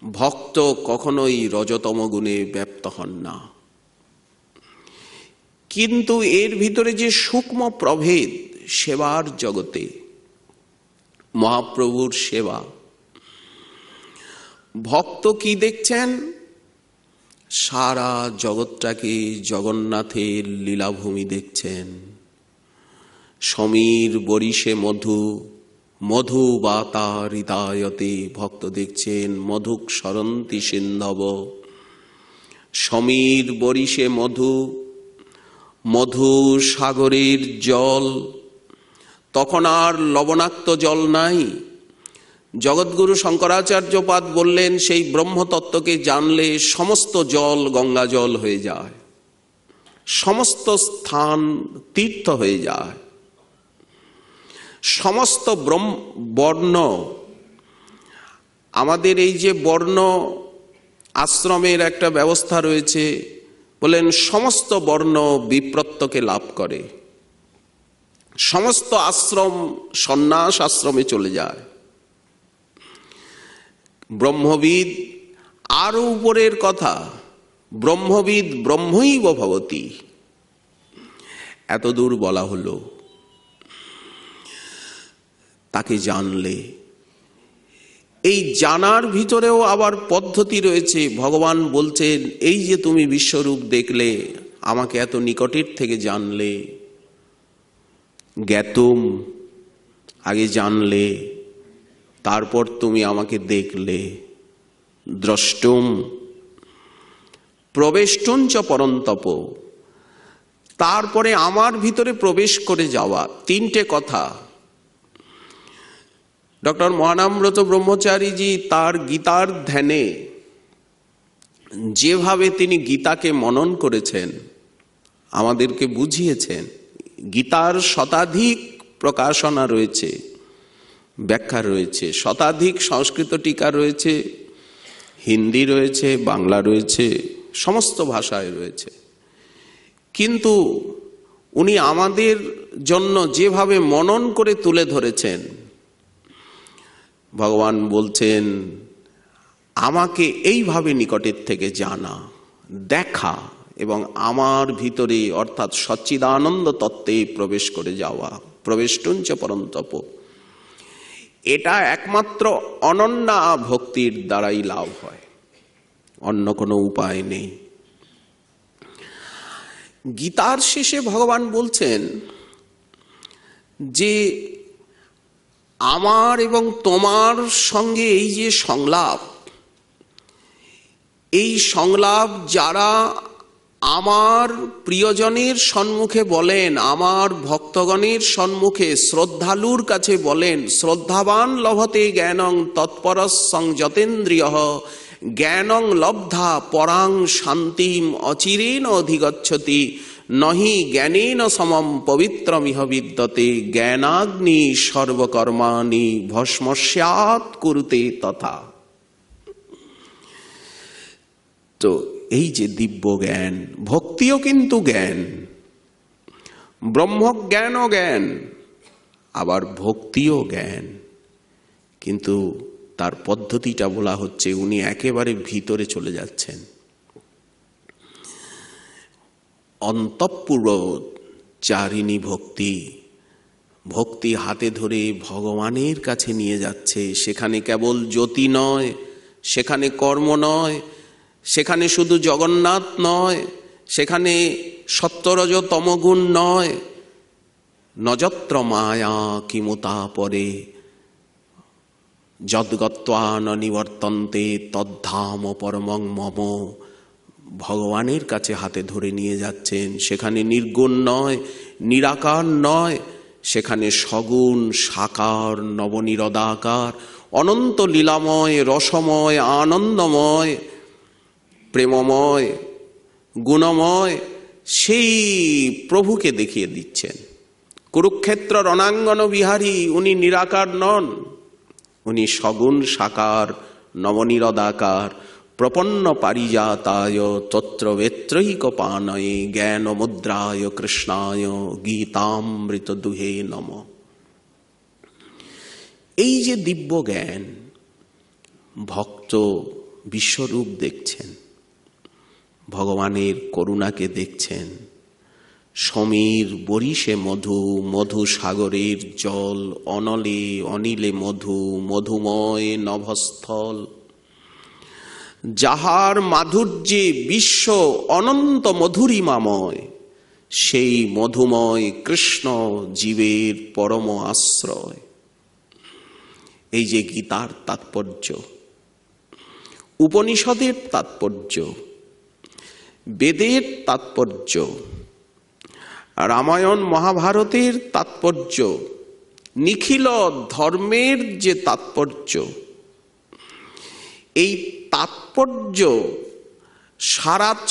ভক্ত কখনোই রজতম গুণে ব্যপ্ত হন না। কিন্তু এর ভিতরে যে সূক্ষ্ম প্রভেদ সেবার জগতে, মহাপ্রভুর সেবা, ভক্ত কি দেখছেন? সারা জগৎটাকে জগন্নাথের লীলাভূমি দেখছেন। সমীর বরিশে মধু, মধু বাতা হৃদয়তে, ভক্ত দেখছেন মধুক সরন্তি সিন্ধব। সমীর বরিশে মধু, মধু সাগরের জল, তখন আর লবণাক্ত জল নাই। জগৎগুরু শঙ্করাচার্যপাদ বললেন সেই ব্রহ্মতত্ত্বকে জানলে সমস্ত জল গঙ্গা জল হয়ে যায়, সমস্ত স্থান তীর্থ হয়ে যায়, সমস্ত বর্ণ, আমাদের এই যে বর্ণ আশ্রমের একটা ব্যবস্থা রয়েছে, বলেন সমস্ত বর্ণ বিপ্রত্যকে লাভ করে, সমস্ত আশ্রম সন্ন্যাস আশ্রমে চলে যায়। ব্রহ্মবিদ আরো উপরের কথা, ব্রহ্মবিদ ব্রহ্মৈব ভবতি, এত দূর বলা হলো। তাকে জানলে, এই জানার ভিতরেও আবার পদ্ধতি রয়েছে। ভগবান বলছেন এই যে তুমি বিশ্বরূপ দেখলে, আমাকে এত নিকটের থেকে জানলে, জ্ঞাতুম আগে জানলে, তারপর তুমি আমাকে দেখলে, দ্রষ্টুম প্রবেষ্টুঞ্চ পরন্তপ, তারপরে আমার ভিতরে প্রবেশ করে যাওয়া। তিনটে কথা ডক্টর মহানামব্রত ব্রহ্মচারীজি তার গীতার ধ্যানে যেভাবে তিনি গীতাকে মনন করেছেন, আমাদেরকে বুঝিয়েছেন। গীতার শতাধিক প্রকাশনা রয়েছে, ব্যাখ্যা রয়েছে, শতাধিক সংস্কৃত টিকা রয়েছে, হিন্দি রয়েছে, বাংলা রয়েছে, সমস্ত ভাষায় রয়েছে। কিন্তু উনি আমাদের জন্য যেভাবে মনন করে তুলে ধরেছেন, ভগবান বলছেন আমাকে এইভাবে নিকটের থেকে জানা, দেখা এবং আমার ভিতরে অর্থাৎ সচ্চিদানন্দ তত্ত্বে প্রবেশ করে যাওয়া, প্রবেষ্টুঞ্চ পরন্তপ। এটা একমাত্র অনন্যা ভক্তির দ্বারাই লাভ হয়, অন্য কোনো উপায় নেই। গীতার শেষে ভগবান বলছেন যে আমার এবং তোমার সঙ্গে এই যে সংলাপ, এই সংলাপ যারা আমার প্রিয়জনের সম্মুখে বলেন, আমার ভক্তগণের সম্মুখে শ্রদ্ধালুর কাছে বলেন, শ্রদ্ধাবান লভতে জ্ঞানং তৎপরঃ সংযতেন্দ্রিয় জ্ঞানং লব্ধা পরাং শান্তিম অচিরেণ অধিগচ্ছতি নহি জ্ঞানেন সমম পবিত্রমিহ বিদ্যতে জ্ঞানাগ্নি সর্বকর্মাণি ভস্মস্যাৎ কুরুতে তথা। তো এই যে দিব্য জ্ঞান, ভক্তিও কিন্তু জ্ঞান, ব্রহ্মজ্ঞানও জ্ঞান, আবার ভক্তিও জ্ঞান। কিন্তু তার পদ্ধতিটা বলা হচ্ছে, উনি একেবারে ভিতরে চলে যাচ্ছেন, অন্তঃপুর চারিণী ভক্তি, ভক্তি হাতে ধরে ভগবানের কাছে নিয়ে যাচ্ছে। সেখানে কেবল জ্যোতি নয়, সেখানে কর্ম নয়, সেখানে শুধু জগন্নাথ নয়, সেখানে সত্যরজ তমগুণ নয়, নযত্র মায়া কিমুতা পরে যদ্গত্বা ন নিবর্তন্তে তদ্ধাম পরমং মম। ভগবানের কাছে হাতে ধরে নিয়ে যাচ্ছেন। সেখানে নির্গুণ নয়, নিরাকার নয়, সেখানে সগুণ, সাকার, নবনিরদাকার, অনন্ত লীলাময়, রসময়, আনন্দময়, প্রেমময়, গুণময় সেই প্রভুকে দেখিয়ে দিচ্ছেন। কুরুক্ষেত্র রণাঙ্গন বিহারী, উনি নিরাকার নন, উনি সগুণ, সাকার, নবনিরদাকার, প্রপন্ন পারিজাতায় তত্রবেত্রৈক পানয়ে জ্ঞান মুদ্রায় কৃষ্ণায় গীতামৃত দুহে নম। এই যে দিব্য জ্ঞান, ভক্ত বিশ্বরূপ দেখছেন, ভগবানের করুণাকে দেখছেন, সমীর বরিশে মধু, মধু সাগরের জল, অনলে অনিলে মধু, মধুময় নভস্থল, যাহার মাধুর্যে বিশ্ব অনন্ত মধুরিমাময়, সেই মধুময় কৃষ্ণ জীবের পরম আশ্রয়। এই যে গীতার তাৎপর্য, উপনিষদের তাৎপর্য, বেদের তাৎপর্য, রামায়ণ মহাভারতের তাৎপর্য, নিখিল ধর্মের যে তাৎপর্য, এই তাৎপর্য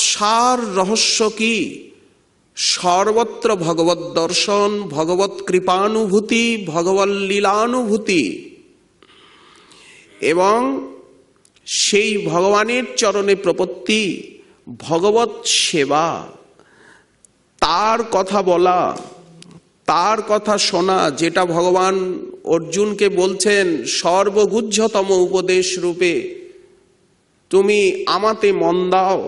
সার রহস্য কি? সর্বত্র ভগবত দর্শন, ভগবত কৃপানুভূতি, ভগবত লীলানুভূতি এবং সেই ভগবানের চরণে প্রপত্তি, ভগবত সেবা, তার কথা বলা, তার কথা শোনা, যেটা ভগবান অর্জুনকে বলছেন সর্বগুহ্যতম উপদেশ রূপে, তুমি আমাতে মন দাও,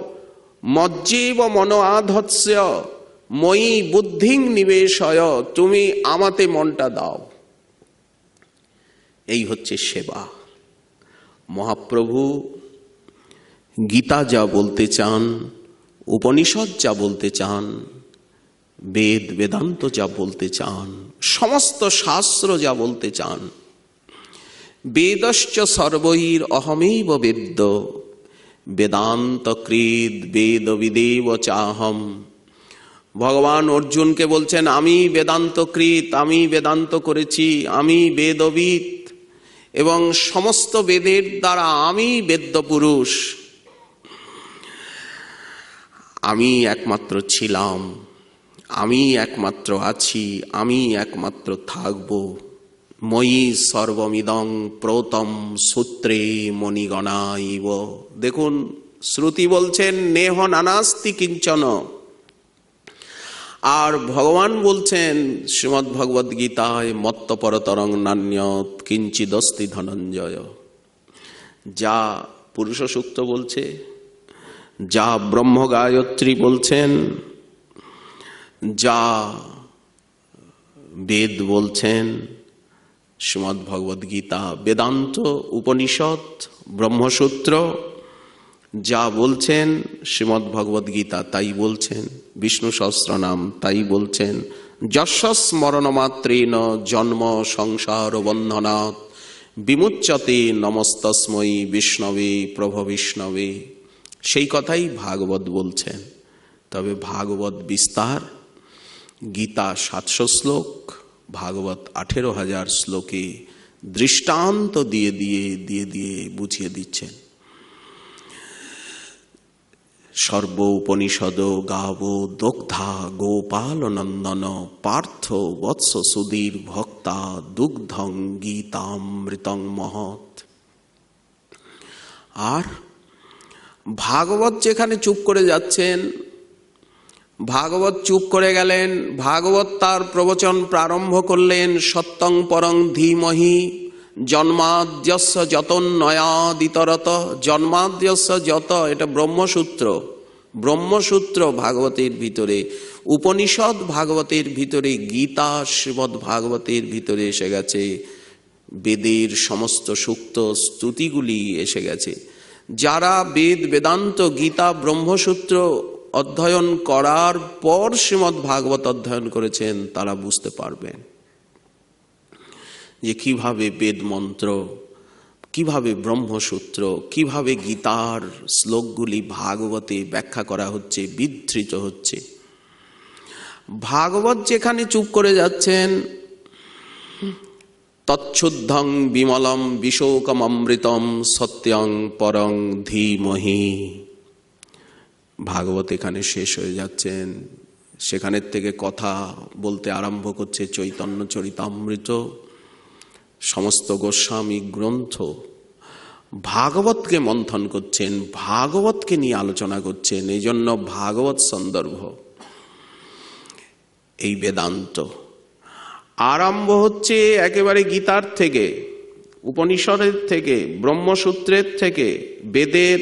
মজ্জেব মন আধৎস্য ময়ি বুদ্ধিং নিবেশয়, তুমি আমাতে মনটা দাও। এই হচ্ছে সেবা। মহাপ্রভু গীতা যা বলতে চান, উপনিষদ যা বলতে চান, বেদ বেদান্ত যা বলতে চান, সমস্ত শাস্ত্র যা বলতে চান, বেদশ্চ সর্বৈর অহমেব বেদ্য বেদান্ত কৃদ বেদ বিদেব চাহম। ভগবান অর্জুনকে বলছেন আমি বেদান্ত কৃত, আমি বেদান্ত করেছি, আমি বেদবিদ এবং সমস্ত বেদের দ্বারা আমি বেদ্য পুরুষ। আমি একমাত্র ছিলাম, আমি একমাত্র আছি, আমি একমাত্র থাকব। ময়ি সর্বমিদং প্রতম সূত্রে মণিগণাইব। দেখুন, শ্রুতি বলছেন নেহ নানাস্তি কিঞ্চন, আর ভগবান বলছেন শ্রীমদ্ ভগবদ গীতায় মত্তপরতরং নান্যৎ কিঞ্চিদস্তি ধনঞ্জয়। যা পুরুষ সূক্ত বলছে, যা ব্রহ্ম গায়ত্রী বলছেন, যা বেদ বলছেন, শ্রীমদ্ ভগবদ গীতা, বেদান্ত, উপনিষদ, ব্রহ্মসূত্র যা বলছেন শ্রীমদ্ ভগবদ গীতা তাই বলছেন, বিষ্ণু সহস্রনাম তাই বলছেন। যস্য স্মরণমাত্রেণ জন্ম সংসার বন্ধনাৎ বিমুচ্যতে নমস্তস্মৈ বিষ্ণবে প্রভ বিষ্ণবে। সেই কথাই ভাগবত বলছেন। তবে ভাগবত বিস্তার, গীতা 700 শ্লোক, ভাগবত 18,000 শ্লোকে দৃষ্টান্ত দিয়ে দিয়ে দিয়ে দিয়ে বুঝিয়ে দিচ্ছেন। সর্ব উপনিষদ গাব দগ্ধা গোপাল নন্দন পার্থ বৎস সুধীর ভক্তা দুগ্ধং গীতামৃতং মহৎ। আর ভাগবত যেখানে চুপ করে যাচ্ছেন, ভাগবত চুপ করে গেলেন, ভাগবত তার প্রবচন প্রারম্ভ করলেন সত্যং পরং ধীমহি জন্মাদ্যস্য যতন্নয়াদিতরত। জন্মাদ্যস্য যত, এটা ব্রহ্মসূত্র, ব্রহ্মসূত্র ভাগবতের ভিতরে, উপনিষদ ভাগবতের ভিতরে, গীতা শ্রীমদ্ ভাগবতের ভিতরে এসে গেছে, বেদের সমস্ত সূক্ত স্তুতিগুলি এসে গেছে। যারা বেদ বেদান্ত গীতা ব্রহ্মসূত্র অধ্যয়ন করার পর শ্রীমদ্ ভাগবত অধ্যয়ন করেছেন তারা বুঝতে পারবেন যে কিভাবে বেদ মন্ত্র কিভাবে ব্রহ্মসূত্র, কিভাবে গীতার শ্লোকগুলি ভাগবতে ব্যাখ্যা করা হচ্ছে, বিধৃত হচ্ছে। ভাগবত যেখানে চুপ করে যাচ্ছেন, তচ্ছুদ্ধং বিমলম বিশোকম অমৃতম সত্যং পরং ধীমহি। ভাগবত এখানে শেষ হয়ে যাচ্ছেন, সেখানের থেকে কথা বলতে আরম্ভ করছে চৈতন্য চরিতামৃত, সমস্ত গোস্বামী গ্রন্থ। ভাগবতকে মন্থন করছেন, ভাগবতকে নিয়ে আলোচনা করছেন। এই জন্য ভাগবত সন্দর্ভ এই বেদান্ত। আরম্ভ হচ্ছে একেবারে গীতার থেকে, উপনিষদের থেকে, ব্রহ্মসূত্রের থেকে, বেদের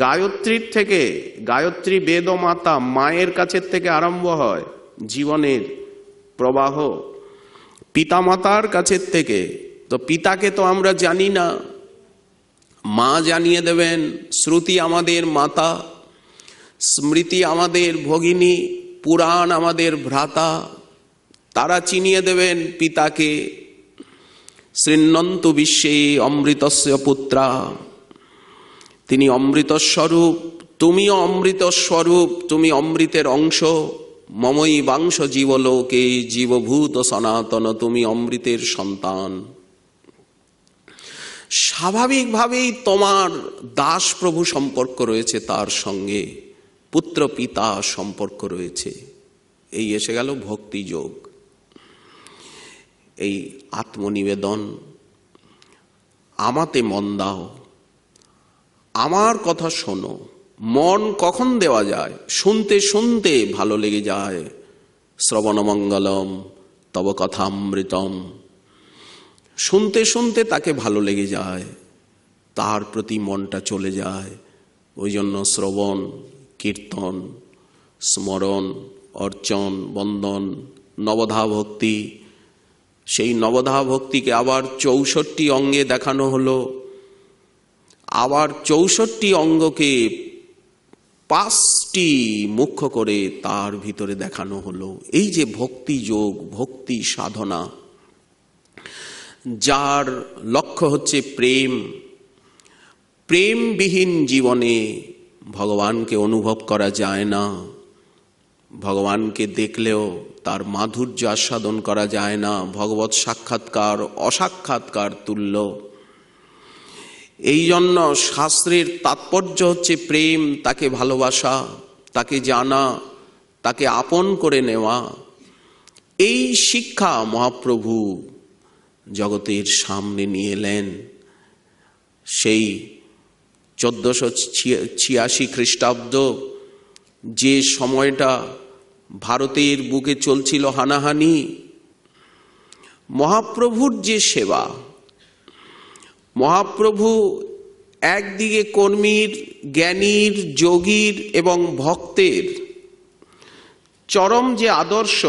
গায়ত্রীর থেকে। গায়ত্রী বেদ মাতা, মায়ের কাছের থেকে আরম্ভ হয় জীবনের প্রবাহ, পিতামাতার কাছের থেকে। তো পিতাকে তো আমরা জানি না, মা জানিয়ে দেবেন। শ্রুতি আমাদের মাতা, স্মৃতি আমাদের ভগিনী, পুরাণ আমাদের ভ্রাতা। তারা চিনিয়ে দেবেন পিতাকে। শৃণ্বন্তু বিশ্বে অমৃতস্য পুত্রা, তিনি অমৃত স্বরূপ, তুমিও অমৃত স্বরূপ, তুমি অমৃতের অংশ। মমই বাংশ জীবলোকে জীবভূত সনাতন, তুমি অমৃতের সন্তান। স্বাভাবিকভাবেই তোমার দাস প্রভু সম্পর্ক রয়েছে, তার সঙ্গে পুত্র পিতা সম্পর্ক রয়েছে। এই এসে গেল ভক্তিযোগ, এই আত্মনিবেদন। আমাতে মন দাও, আমার কথা শোনো। মন কখন দেওয়া যায়? শুনতে শুনতে ভালো লেগে যায়। শ্রবণমঙ্গলম তব কথামৃতম, শুনতে শুনতে তাকে ভালো লেগে যায়, তার প্রতি মনটা চলে যায়। ওই জন্য শ্রবণ, কীর্তন, স্মরণ, অর্চন, বন্দন, নবধা ভক্তি। সেই নবধা ভক্তিকে আবার 64 অঙ্গে দেখানো হলো। আবার 64 অঙ্গকে 5টি মুখ্য করে তার ভিতরে দেখানো হলো। এই যে ভক্তি যোগ, ভক্তি সাধনা, যার লক্ষ্য হচ্ছে প্রেম। প্রেমবিহীন জীবনে ভগবানকে অনুভব করা যায় না। ভগবানকে দেখলেও তার মাধুর্য আস্বাদন করা যায় না। ভগবত সাক্ষাৎকার অসাক্ষাৎকার তুল্য। এই জন্য শাস্ত্রের তাৎপর্য হচ্ছে প্রেম, তাকে ভালোবাসা, তাকে জানা, তাকে আপন করে নেওয়া। এই শিক্ষা মহাপ্রভু জগতের সামনে নিয়ে এলেন। সেই 1486 খ্রিস্টাব্দ, যে সময়টা ভারতের বুকে চলছিল হানাহানি, মহাপ্রভুর যে সেবা, মহাপ্রভু একদিকে কর্মীর, জ্ঞানীর, যোগীর এবং ভক্তের চরম যে আদর্শ,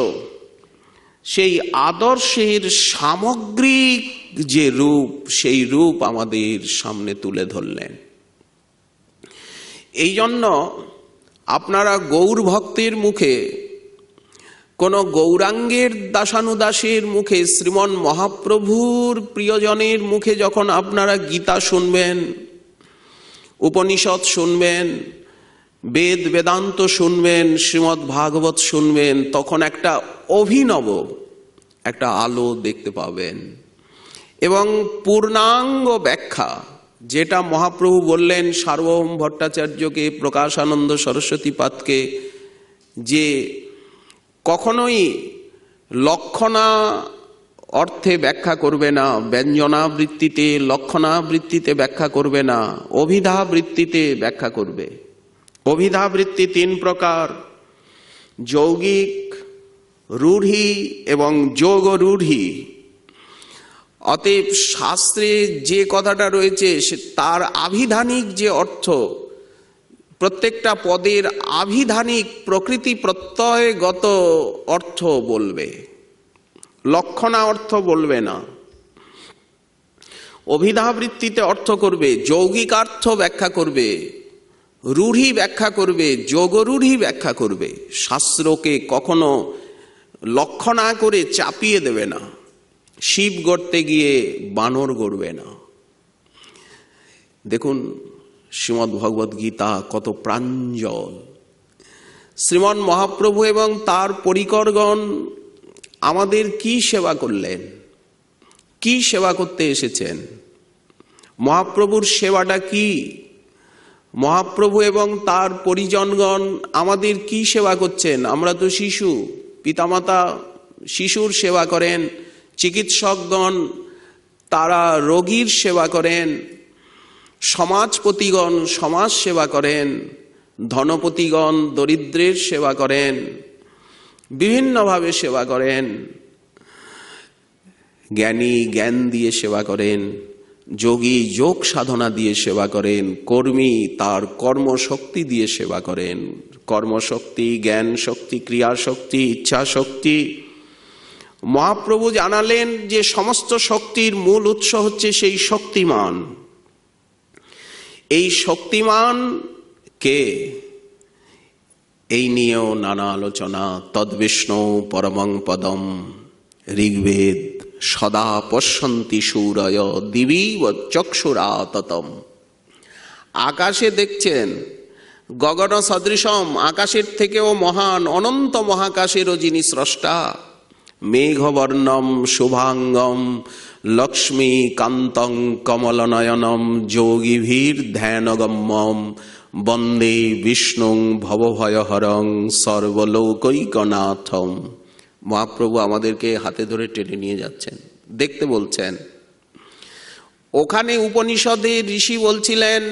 সেই আদর্শের সামগ্রিক যে রূপ, সেই রূপ আমাদের সামনে তুলে ধরলেন। এই জন্য আপনারা গৌর ভক্তের মুখে, কোন গৌরাঙ্গের দাসানুদাসের মুখে, শ্রীমন মহাপ্রভুর প্রিয়জনের মুখে যখন আপনারা গীতা শুনবেন, উপনিষদ শুনবেন, বেদ বেদান্ত শুনবেন, শ্রীমদ্ ভাগবত শুনবেন, তখন একটা অভিনব একটা আলো দেখতে পাবেন। এবং পূর্ণাঙ্গ ব্যাখ্যা, যেটা মহাপ্রভু বললেন সার্বভৌম ভট্টাচার্যকে, প্রকাশানন্দ সরস্বতী পাদকে, যে কখনোই লক্ষণা অর্থে ব্যাখ্যা করবে না, ব্যঞ্জনাবৃত্তিতে, লক্ষণাবৃত্তিতে ব্যাখ্যা করবে না, অভিধাবৃত্তিতে ব্যাখ্যা করবে। অভিধাবৃত্তি 3 প্রকার: যৌগিক, রূঢ়ি এবং যোগ রূঢ়ি। অতএব শাস্ত্রে যে কথাটা রয়েছে তার আভিধানিক যে অর্থ, প্রত্যেকটা পদের আভিধানিক প্রকৃতি প্রত্যয়গত অর্থ বলবে, লক্ষণা অর্থ বলবে না। অভিধাবৃত্তিতে অর্থ করবে, যৌগিকার্থ ব্যাখ্যা করবে, রূঢ়ি ব্যাখ্যা করবে, যোগরূঢ়ি ব্যাখ্যা করবে। শাস্ত্রকে কখনো লক্ষণা করে চাপিয়ে দেবে না, শিব গড়তে গিয়ে বানর গড়বে না। দেখুন শ্রীমদ্ ভগবদ্ গীতা কত প্রাঞ্জল। শ্রীমন মহাপ্রভু এবং তার পরিকরগণ আমাদের কি সেবা করলেন, কি সেবা করতে এসেছেন, মহাপ্রভুর সেবাটা কি? মহাপ্রভু এবং তার পরিজনগণ আমাদের কি সেবা করছেন? আমরা তো শিশু, পিতামাতা শিশুর সেবা করেন, চিকিৎসকগণ তারা রোগীর সেবা করেন, সমাজপতিগণ সমাজ সেবা করেন, ধনপতিগণ দরিদ্রের সেবা করেন, বিভিন্নভাবে সেবা করেন। জ্ঞানী জ্ঞান দিয়ে সেবা করেন, যোগী যোগ সাধনা দিয়ে সেবা করেন, কর্মী তার কর্মশক্তি দিয়ে সেবা করেন। কর্মশক্তি, জ্ঞান শক্তি, ক্রিয়া শক্তি, ইচ্ছা শক্তি। মহাপ্রভু জানালেন যে সমস্ত শক্তির মূল উৎস হচ্ছে সেই শক্তিমান। এই শক্তিমান কে? এই নিয়েও নানা আলোচনা। তদ্বিষ্ণু পরমং পদম, ঋগ্বেদ। সদা পশ্যন্তি সূরয় দিবীব চক্ষুরাততম। আকাশে দেখছেন, গগন সদৃশম, আকাশের থেকেও মহান অনন্ত মহাকাশেরও যিনি স্রষ্টা। মেঘবর্ণম শুভাঙ্গম লক্ষ্মী কান্তং কমলনয়নম যোগীভীর ধ্যানগম্যম বন্দে বিষ্ণুং ভবভয়হরং সর্বলোকৈকনাথম। মহাপ্রভু আমাদেরকে হাতে ধরে টেনে নিয়ে যাচ্ছেন, দেখতে বলছেন। ওখানে উপনিষদে ঋষি বলছিলেন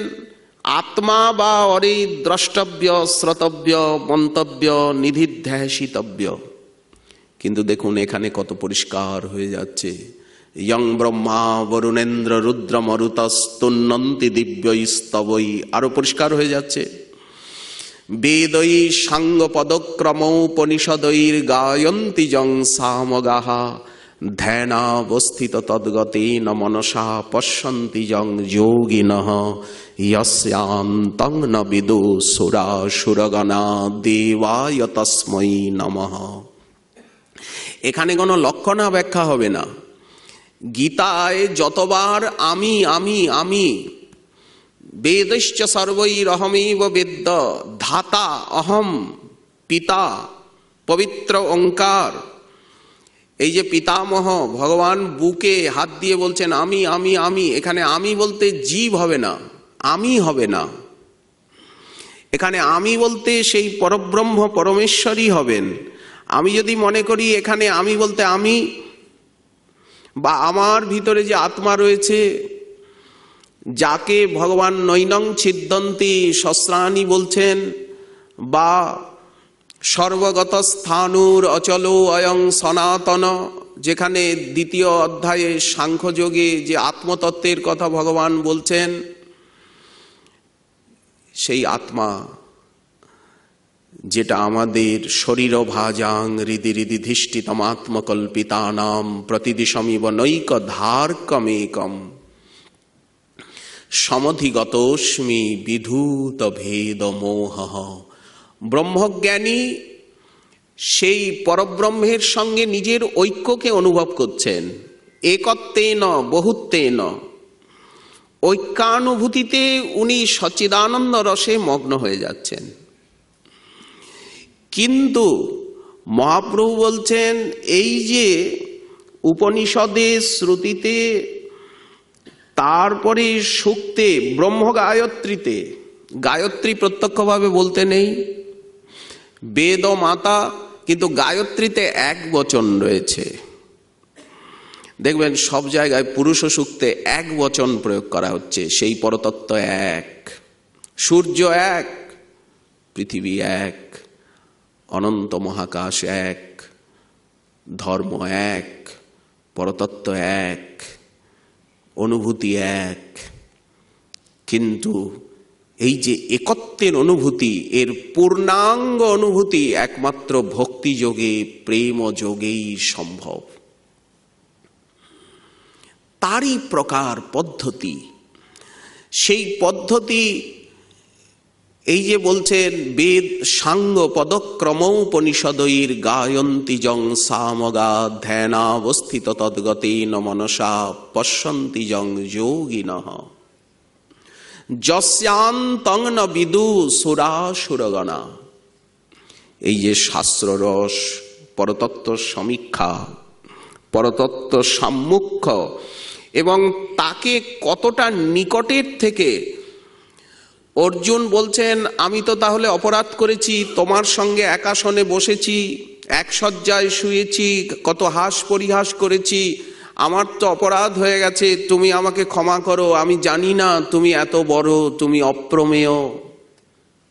আত্মা বা অরে দ্রষ্টব্য, শ্রোতব্য, মন্তব্য, নিধিধ্যাসিতব্য। কিন্তু দেখুন এখানে কত পরিষ্কার হয়ে যাচ্ছে। ইয়ং ব্রহ্মা বরুণেন্দ্র রুদ্র মরুতস্তুন্নন্তি দিব্যস্তবৈ, আরো পরিষ্কার হয়ে যাচ্ছে। বেদৈ সাঙ্গ পদক্রমোপনিষদৈর গায়ন্তি জং সামগাহা ধ্যানাবস্থিত তদ্গতেন মনসা পশ্যন্তি জং যোগিনঃ ইয়স্যান্তং ন বিদু সুরা সুরগণা দেবায় তস্मै নমঃ। এখানে কোনো লক্ষণা ব্যাখ্যা হবে না। গীতায় যতবার আমি আমি আমি, বেদশ্চ সর্বৈরহমেব বেদ্য ধাতা অহম পিতা, পবিত্র ওঙ্কার। এই যে পিতামহ ভগবান বুকে হাত দিয়ে বলছেন আমি আমি আমি, এখানে আমি বলতে জীব হবে না, আমি হবে না। এখানে আমি বলতে সেই পরব্রহ্ম পরমেশ্বরই হবেন। আমি যদি মনে করি এখানে আমি বলতে আমি বা আমার ভিতরে যে আত্মা রয়েছে, যাকে ভগবান নৈনং ছিদ্যন্তি শস্ত্রাণি বলছেন, বা সর্বগত স্থানুর অচলো অয়ং সনাতন, যেখানে দ্বিতীয় অধ্যায়ে সাংখ্যযোগে যে আত্মতত্ত্বের কথা ভগবান বলছেন, সেই আত্মা যেটা আমাদের শরীর ভাজাং হৃদি হৃদি ধিষ্ঠিতমাত্মকল্পিতানাম প্রতিদিশমিব নৈক ধার্কমেকম সমধিগতস্মি বিধূত ভেদ মোহ। ব্রহ্মজ্ঞানী সেই পরব্রহ্মের সঙ্গে নিজের ঐক্যকে অনুভব করছেন। একত্বেন বহুত্বেন, ঐক্যানুভূতিতে উনি সচ্চিদানন্দ রসে মগ্ন হয়ে যাচ্ছেন। কিন্তু মহাপ্রভু বলছেন এই যে উপনিষদে শ্রুতিতে, তারপরে সূক্তে, ব্রহ্ম গায়ত্রীতে, গায়ত্রী প্রত্যক্ষভাবে বলতে নেই, বেদ মাতা, কিন্তু গায়ত্রীতে এক বচন রয়েছে। দেখবেন সব জায়গায় পুরুষ সূক্তে এক বচন প্রয়োগ করা হচ্ছে। সেই পরতত্ত্ব এক, সূর্য এক, পৃথিবী এক, অনন্ত মহাকাশ এক, ধর্ম এক, পরতত্ত্ব এক, অনুভূতি এক। কিন্তু এই যে একত্বের অনুভূতি, এর পূর্ণাঙ্গ অনুভূতি একমাত্র ভক্তি যোগে, প্রেম যোগেই সম্ভব। তারই প্রকার পদ্ধতি। সেই পদ্ধতি এই যে বলছেন বেদ সাঙ্গ পদক্রমোপনিষদৈর গায়ন্তি জং সামগা ধ্যানাবস্থিত তদ্গতেন মনসা পশ্যন্তি জং যোগিনঃ। যস্যান্তং ন বিদু সুরাসুরগণা। এই যে শাস্ত্ররস, পরতত্ত্ব সমীক্ষা, পরতত্ত্ব সম্মুখ্য, এবং তাকে কতটা নিকটের থেকে অর্জুন বলছেন, আমি তো তাহলে অপরাধ করেছি, তোমার সঙ্গে এক আসনে বসেছি, এক শয্যায় শুয়েছি, কত হাস পরিহাস করেছি, আমার তো অপরাধ হয়ে গেছে, তুমি আমাকে ক্ষমা করো, আমি জানি না তুমি এত বড়, তুমি অপ্রমেয়।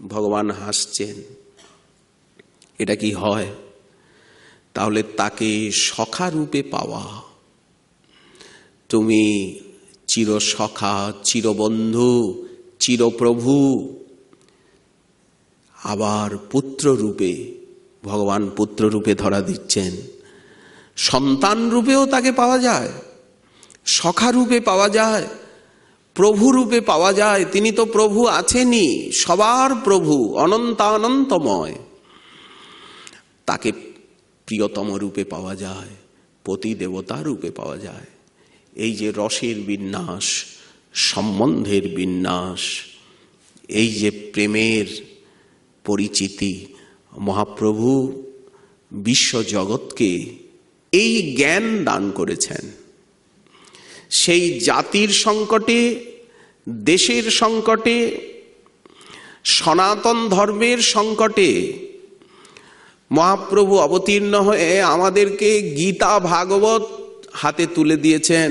ভগবান হাসছেন। এটা কি হয়? তাহলে তাকে সখা রূপে পাওয়া, তুমি চিরসখা, চিরবন্ধু, চিরপ্রভু, আবার পুত্র রূপে, ভগবান পুত্র রূপে ধরা দিচ্ছেন। সন্তান রূপেও তাকে পাওয়া যায়, সখা রূপে পাওয়া যায়, প্রভু রূপে পাওয়া যায়। তিনি তো প্রভু আছেনই, সবার প্রভু, অনন্তানন্তময়। তাকে প্রিয়তম রূপে পাওয়া যায়, পতি দেবতা রূপে পাওয়া যায়। এই যে রসের বিন্যাস, সম্বন্ধের বিন্যাস, এই যে প্রেমের পরিচিতি, মহাপ্রভু বিশ্ব জগৎকে এই জ্ঞান দান করেছেন। সেই জাতির সংকটে, দেশের সংকটে, সনাতন ধর্মের সংকটে মহাপ্রভু অবতীর্ণ হয়ে আমাদেরকে গীতা ভাগবত হাতে তুলে দিয়েছেন,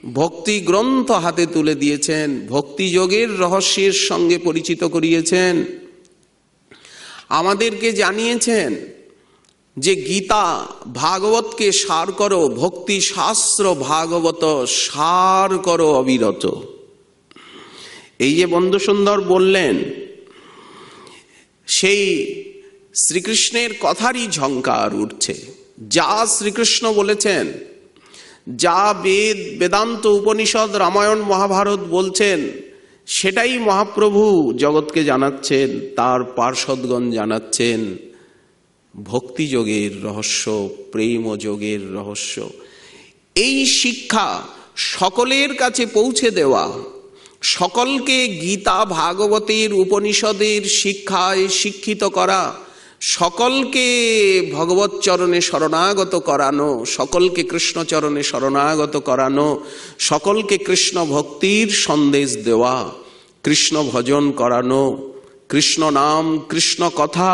ভক্তি গ্রন্থ হাতে তুলে দিয়েছেন, ভক্তিযোগের রহস্যের সঙ্গে পরিচিত করিয়েছেন। আমাদেরকে জানিয়েছেন যে গীতা ভাগবতকে সার করো, ভক্তি শাস্ত্র ভাগবত সার করো অবিরত। এই যে বন্ধু সুন্দর বললেন, সেই শ্রীকৃষ্ণের কথারই ঝংকার উঠছে। যা শ্রীকৃষ্ণ বলেছেন, যা বেদ, বেদান্ত, উপনিষদ, রামায়ণ, মহাভারত বলছেন, সেটাই মহাপ্রভু জগৎকে জানাচ্ছেন, তার পার্ষদগণ জানাচ্ছেন। ভক্তিযোগের রহস্য, প্রেম যোগের রহস্য, এই শিক্ষা সকলের কাছে পৌঁছে দেওয়া, সকলকে গীতা ভাগবতের উপনিষদের শিক্ষায় শিক্ষিত করা, সকলকে ভগবত চরণে শরণাগত করানো, সকলকে কৃষ্ণচরণে শরণাগত করানো, সকলকে কৃষ্ণ ভক্তির সন্দেশ দেওয়া, কৃষ্ণ ভজন করানো, কৃষ্ণ নাম, কৃষ্ণ কথা,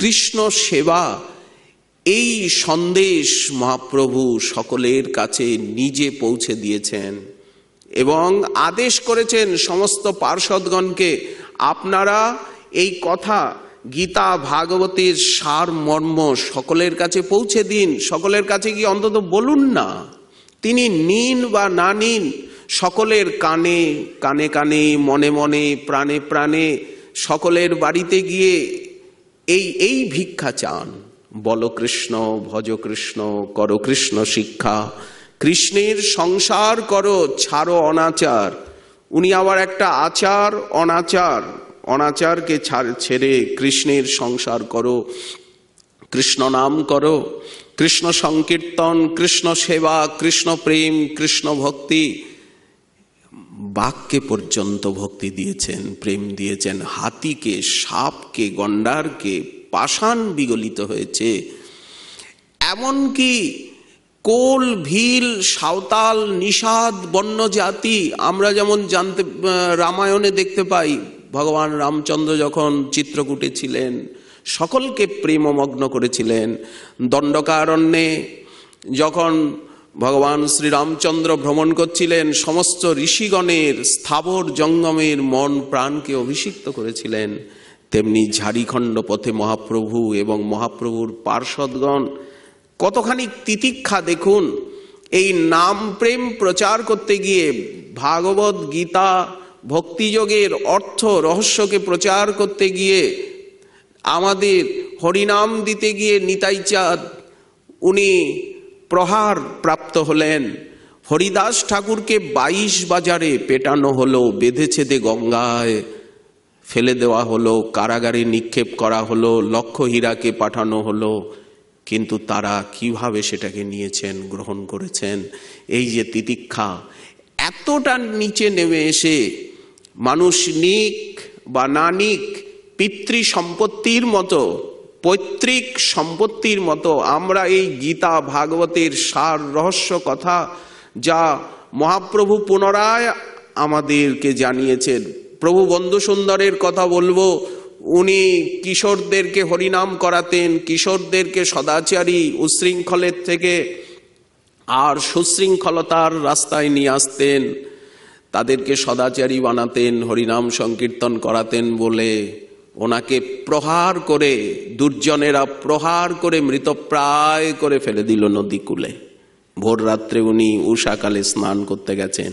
কৃষ্ণ সেবা, এই সন্দেশ মহাপ্রভু সকলের কাছে নিজে পৌঁছে দিয়েছেন এবং আদেশ করেছেন সমস্ত পার্ষদগণকে, আপনারা এই কথা গীতা ভাগবতের সার মর্ম সকলের কাছে পৌঁছে দিন। সকলের কাছে কি অন্তত বলুন না, তিনি নিন বা না নিন, সকলের কানে কানে কানে, মনে মনে, প্রাণে প্রাণে, সকলের বাড়িতে গিয়ে এই ভিক্ষা চান। বলো কৃষ্ণ, ভজ কৃষ্ণ, করো কৃষ্ণ শিক্ষা, কৃষ্ণের সংসার করো, ছাড়ো অনাচার। উনি আবার একটা আচার, অনাচার, অনাচারকে ছেড়ে কৃষ্ণের সংসার করো, কৃষ্ণ নাম করো, কৃষ্ণ সংকীর্তন, কৃষ্ণ সেবা, কৃষ্ণ প্রেম, কৃষ্ণ ভক্তি। বাঘকে পর্যন্ত ভক্তি দিয়েছেন, প্রেম দিয়েছেন, হাতিকে, সাপকে, গন্ডারকে, পাষাণ বিগলিত হয়েছে। এমনকি কোল, ভিল, সাঁওতাল, নিষাদ, বন্য জাতি, আমরা যেমন রামায়ণে দেখতে পাই, ভগবান রামচন্দ্র যখন চিত্রকূটে ছিলেন সকলকে প্রেমমগ্ন করেছিলেন। দণ্ডকারণ্যে যখন ভগবান শ্রীরামচন্দ্র ভ্রমণ করছিলেন, সমস্ত ঋষিগণের স্থাবর জঙ্গমের মন প্রাণকে অভিষিক্ত করেছিলেন। তেমনি ঝাড়িখণ্ড পথে মহাপ্রভু এবং মহাপ্রভুর পার্ষদগণ কতখানি তিতিক্ষা দেখুন। এই নাম প্রেম প্রচার করতে গিয়ে, ভাগবত গীতা ভক্তিযোগের অর্থ রহস্যকে প্রচার করতে গিয়ে, আমাদের হরিনাম দিতে গিয়ে নিতাই চাঁদ উনি প্রহার প্রাপ্ত হলেন। হরিদাস ঠাকুরকে 22 বাজারে পেটানো হলো, বেঁধে ছেদে গঙ্গায় ফেলে দেওয়া হলো, কারাগারে নিক্ষেপ করা হলো, লক্ষ হীরাকে পাঠানো হলো। কিন্তু তারা কিভাবে সেটাকে নিয়েছেন, গ্রহণ করেছেন। এই যে তিতিক্ষা, এতটা নিচে নেমে এসে মানুষ নিক বা না নিক, পিতৃ সম্পত্তির মতো, পৈতৃক সম্পত্তির মতো আমরা এই গীতা ভাগবতের সার রহস্য কথা যা মহাপ্রভু পুনরায় আমাদেরকে জানিয়েছেন। প্রভু বন্ধু সুন্দরের কথা বলবো, উনি কিশোরদেরকে হরিনাম করাতেন, কিশোরদেরকে সদাচারী উশৃঙ্খলের থেকে আর সুশৃঙ্খলতার রাস্তায় নিয়ে আসতেন, তাদেরকে সদাচারী বানাতেন, হরিনাম সংকীর্তন করাতেন বলে ওনাকে প্রহার করে, দুর্জনেরা প্রহার করে মৃতপ্রায় করে ফেলে দিল নদী কূলে। ভোর রাত্রে উনি উষাকালে স্নান করতে গেছেন,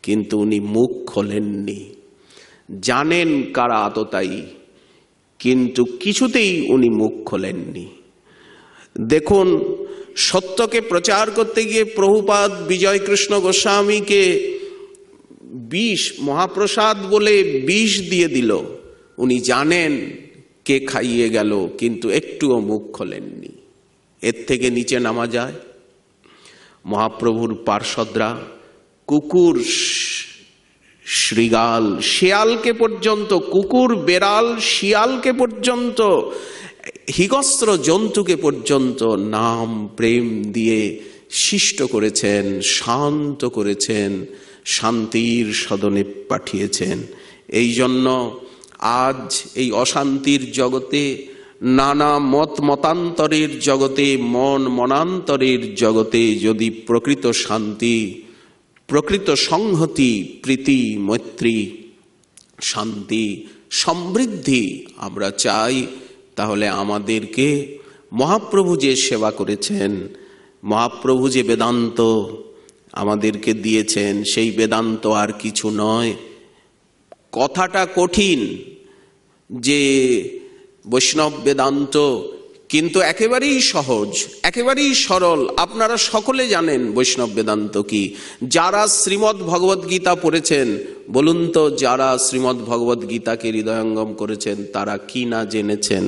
কিন্তু উনি মুখ খোলেননি। জানেন কারা আততায়ী, কিন্তু কিছুতেই উনি মুখ খোলেননি। দেখুন, সত্যকে প্রচার করতে গিয়ে প্রভুপাদ বিজয় কৃষ্ণ গোস্বামীকে বিষ, মহাপ্রসাদ বলে বিষ দিয়ে দিল। উনি জানেন কে খাইয়ে গেল, কিন্তু একটুও মুখ খোলেননি। এর থেকে নিচে নামা যায়? মহাপ্রভুর পার্ষদরা কুকুর, শৃগাল, শিয়ালকে পর্যন্ত, কুকুর, বেড়াল, শিয়ালকে পর্যন্ত, হিংস্র জন্তুকে পর্যন্ত নাম প্রেম দিয়ে শিষ্ট করেছেন, শান্ত করেছেন, শান্তির সদনে পাঠিয়েছেন। এই জন্য আজ এই অশান্তির জগতে, নানা মত মতান্তরের জগতে, মন মনান্তরের জগতে যদি প্রকৃত শান্তি, প্রকৃত সংহতি, প্রীতি, মৈত্রী, শান্তি, সমৃদ্ধি আমরা চাই, তাহলে আমাদেরকে মহাপ্রভু যে সেবা করেছেন, মহাপ্রভু যে বেদান্ত আমাদেরকে দিয়েছেন, সেই বেদান্ত আর কিছু নয়। কথাটা কঠিন যে বৈষ্ণব বেদান্ত, কিন্তু একেবারেই সহজ, একেবারেই সরল। আপনারা সকলে জানেন বৈষ্ণব বেদান্ত কি। যারা শ্রীমদ্ ভগবদ গীতা পড়েছেন, বলুন তো, যারা শ্রীমদ্ ভগবদ গীতাকে হৃদয়ঙ্গম করেছেন তারা কি না জেনেছেন?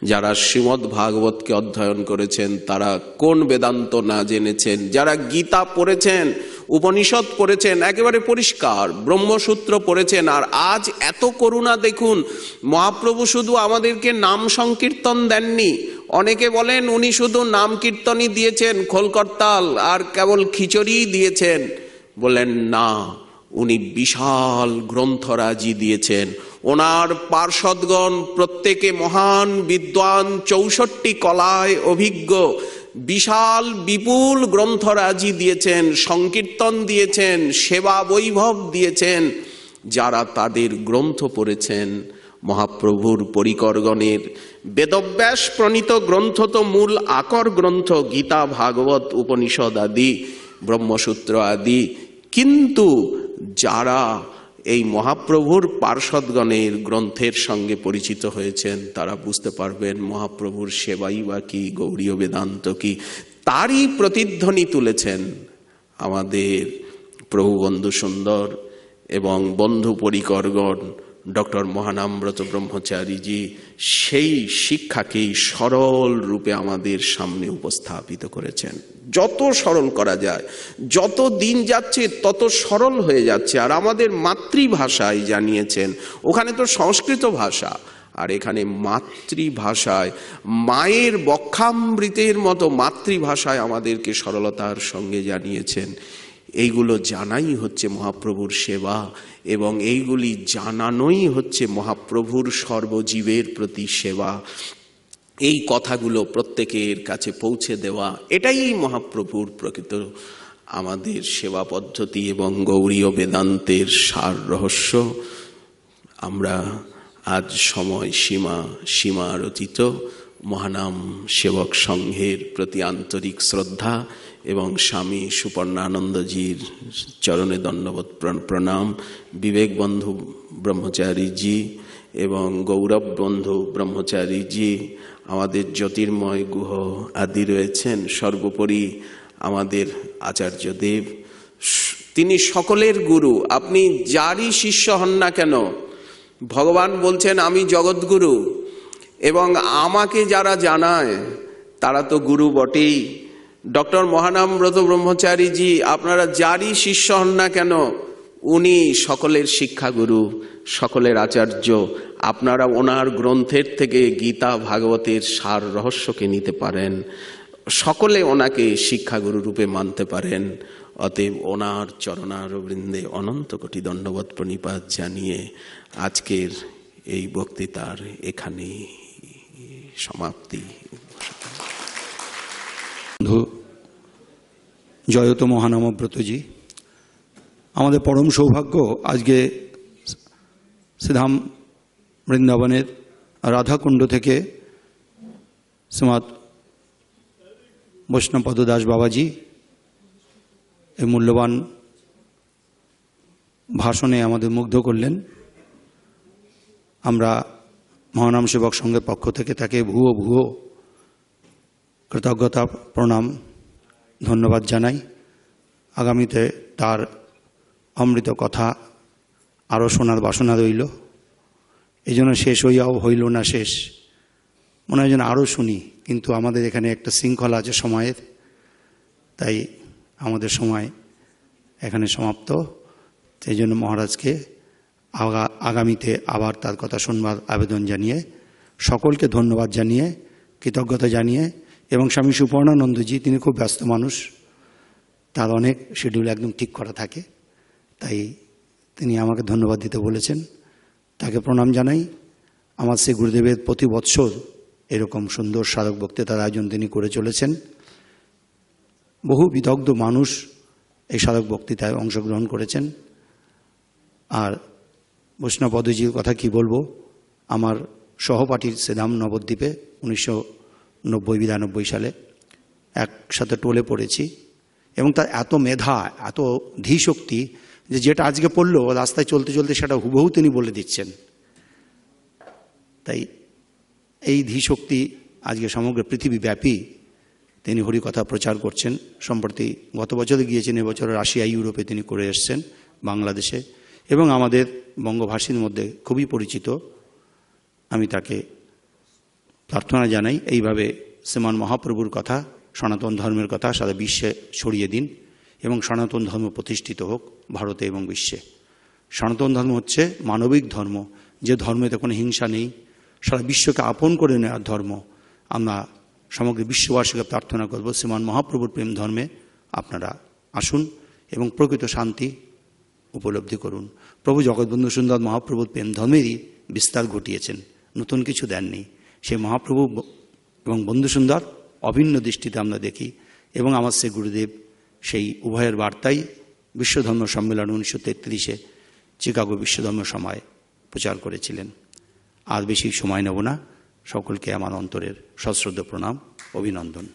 যারা শ্রীমদ্ ভাগবতকে অধ্যয়ন করেছেন তারা কোন বেদান্ত না জেনেছেন? যারা গীতা পড়েছেন, উপনিষদ পড়েছেন, একেবারে পরিষ্কার, ব্রহ্মসূত্র পড়েছেন। আর আজ এত করুণা দেখুন, মহাপ্রভু শুধু আমাদেরকে নাম সংকীর্তন দেননি। অনেকে বলেন উনি শুধু নাম কীর্তনই দিয়েছেন, খোলকর্তাল আর কেবল খিচুড়ি দিয়েছেন। বলেন না, উনি বিশাল গ্রন্থরাজি দিয়েছেন। ওনার পার্ষদগণ প্রত্যেকে মহান বিদ্বান, 64 কলায় অভিজ্ঞ, বিশাল বিপুল গ্রন্থরাজি দিয়েছেন, সংকীর্তন দিয়েছেন, সেবা বৈভব দিয়েছেন। যারা তাদের গ্রন্থ পড়েছেন, মহাপ্রভুর পরিকরগণের বেদব্যাস প্রণীত গ্রন্থ তো মূল আকর গ্রন্থ, গীতা, ভাগবত, উপনিষদ আদি, ব্রহ্মসূত্র আদি। কিন্তু যারা এই মহাপ্রভুর পার্ষদগণের গ্রন্থের সঙ্গে পরিচিত হয়েছেন তারা বুঝতে পারবেন মহাপ্রভুর সেবাই বা কি, গৌড়ীয় বেদান্ত কি। তারই প্রতিধ্বনি তুলেছেন আমাদের প্রভু বন্ধু সুন্দর এবং বন্ধু পরিকরগণ, ডক্টর মহানামব্রত ব্রহ্মচারীজি। সেই শিক্ষাকেই সরল রূপে আমাদের সামনে উপস্থাপিত করেছেন। যত সরল করা যায়, যত দিন যাচ্ছে তত সরল হয়ে যাচ্ছে। আর আমাদের মাতৃভাষায় জানিয়েছেন, ওখানে তো সংস্কৃত ভাষা, আর এখানে মাতৃভাষায়, মায়ের বক্ষামৃতের মতো মাতৃভাষায় আমাদেরকে সরলতার সঙ্গে জানিয়েছেন। এইগুলো জানাই হচ্ছে মহাপ্রভুর সেবা, এবং এইগুলি জানানোই হচ্ছে মহাপ্রভুর সর্বজীবের প্রতি সেবা। এই কথাগুলো প্রত্যেকের কাছে পৌঁছে দেওয়া, এটাই মহাপ্রভুর প্রকৃত আমাদের সেবা পদ্ধতি এবং গৌড়ীয় বেদান্তের সার রহস্য। আমরা আজ সময় সীমারচিত মহানাম সেবক সংঘের প্রতি আন্তরিক শ্রদ্ধা এবং স্বামী সুপর্ণানন্দজির চরণে দণ্ডবত প্রণাম, বিবেক বন্ধু ব্রহ্মচারীজি এবং গৌরব বন্ধু ব্রহ্মচারীজি, আমাদের জ্যোতির্ময় গুহ আদি রয়েছেন, সর্বোপরি আমাদের আচার্যদেব, তিনি সকলের গুরু। আপনি যারই শিষ্য হন না কেন, ভগবান বলছেন আমি জগৎগুরু, এবং আমাকে যারা জানায় তারা তো গুরু বটেই। ডক্টর মহানামব্রত ব্রহ্মচারীজি, আপনারা যারই শিষ্য হন না কেন, উনি সকলের শিক্ষাগুরু, সকলের আচার্য। আপনারা ওনার গ্রন্থের থেকে গীতা ভাগবতের সার রহস্যকে নিতে পারেন, সকলে ওনাকে শিক্ষাগুরু রূপে মানতে পারেন। অতএব ওনার চরণারবিন্দে অনন্ত কোটি দণ্ডবত প্রণিপাত জানিয়ে আজকের এই বক্তৃতার এখানে সমাপ্তি। বন্ধু জয়ত মহানামব্রতজি, আমাদের পরম সৌভাগ্য আজকে শ্রীধাম বৃন্দাবনের রাধাকুণ্ড থেকে শ্রীমৎ বৈষ্ণবপদ দাস বাবাজি এই মূল্যবান ভাষণে আমাদের মুগ্ধ করলেন। আমরা মহানাম সেবক সংঘের পক্ষ থেকে তাকে ভুয়ো ভুয়ো কৃতজ্ঞতা প্রণাম ধন্যবাদ জানাই। আগামীতে তার অমৃত কথা আরও শোনার বাসনা রইল। এই জন্য শেষ হইয়াও হইল না শেষ, মনে হয় যেন আরও শুনি, কিন্তু আমাদের এখানে একটা শৃঙ্খলা আছে সময়ের, তাই আমাদের সময় এখানে সমাপ্ত। সেই জন্য মহারাজকে আগামীতে আবার তার কথা শুনবার আবেদন জানিয়ে, সকলকে ধন্যবাদ জানিয়ে, কৃতজ্ঞতা জানিয়ে, এবং স্বামী সুপর্ণানন্দজি তিনি খুব ব্যস্ত মানুষ, তার অনেক শিডিউল একদম ঠিক করা থাকে, তাই তিনি আমাকে ধন্যবাদ দিতে বলেছেন, তাকে প্রণাম জানাই। আমার শ্রী গুরুদেবের প্রতি বৎসর এরকম সুন্দর স্মারক বক্তৃতার আয়োজন তিনি করে চলেছেন। বহু বিদগ্ধ মানুষ এই স্মারক বক্তৃতায় অংশগ্রহণ করেছেন। আর বৈষ্ণবপদজির কথা কি বলবো, আমার সহপাঠীর শ্রীধাম নবদ্বীপে 1990-92 সালে একসাথে টোলে পড়েছি, এবং তার এত মেধা, এত ধীশক্তি যে যেটা আজকে পড়লো রাস্তায় চলতে চলতে সেটা হুবহু তিনি বলে দিচ্ছেন। তাই এই ধীশক্তি আজকে সমগ্র পৃথিবীব্যাপী তিনি হরিকথা প্রচার করছেন। সম্প্রতি গত বছরে গিয়েছেন, এবছর রাশিয়া ইউরোপে তিনি করে এসছেন, বাংলাদেশে, এবং আমাদের বঙ্গভাষীর মধ্যে খুবই পরিচিত। আমি তাকে প্রার্থনা জানাই এইভাবে শ্রীমান মহাপ্রভুর কথা, সনাতন ধর্মের কথা সারা বিশ্বে ছড়িয়ে দিন, এবং সনাতন ধর্ম প্রতিষ্ঠিত হোক ভারতে এবং বিশ্বে। সনাতন ধর্ম হচ্ছে মানবিক ধর্ম, যে ধর্মেতে কোনো হিংসা নেই, সারা বিশ্বকে আপন করে নেওয়ার ধর্ম। আমরা সমগ্র বিশ্ববাসীকে প্রার্থনা করব, শ্রীমান মহাপ্রভুর প্রেম ধর্মে আপনারা আসুন এবং প্রকৃত শান্তি উপলব্ধি করুন। প্রভু জগৎবন্ধু সুন্দর মহাপ্রভুর প্রেম ধর্মেরই বিস্তার ঘটিয়েছেন, নতুন কিছু দেননি। সেই মহাপ্রভু এবং বন্ধু সুন্দর অভিন্ন দৃষ্টিতে আমরা দেখি, এবং আমার শ্রী গুরুদেব সেই উভয়ের বার্তাই বিশ্বধর্ম সম্মেলন 1933-এ চিকাগো বিশ্বধর্ম সভায় প্রচার করেছিলেন। আর বেশি সময় নেব না, সকলকে আমার অন্তরের সশ্রদ্ধ প্রণাম, অভিনন্দন।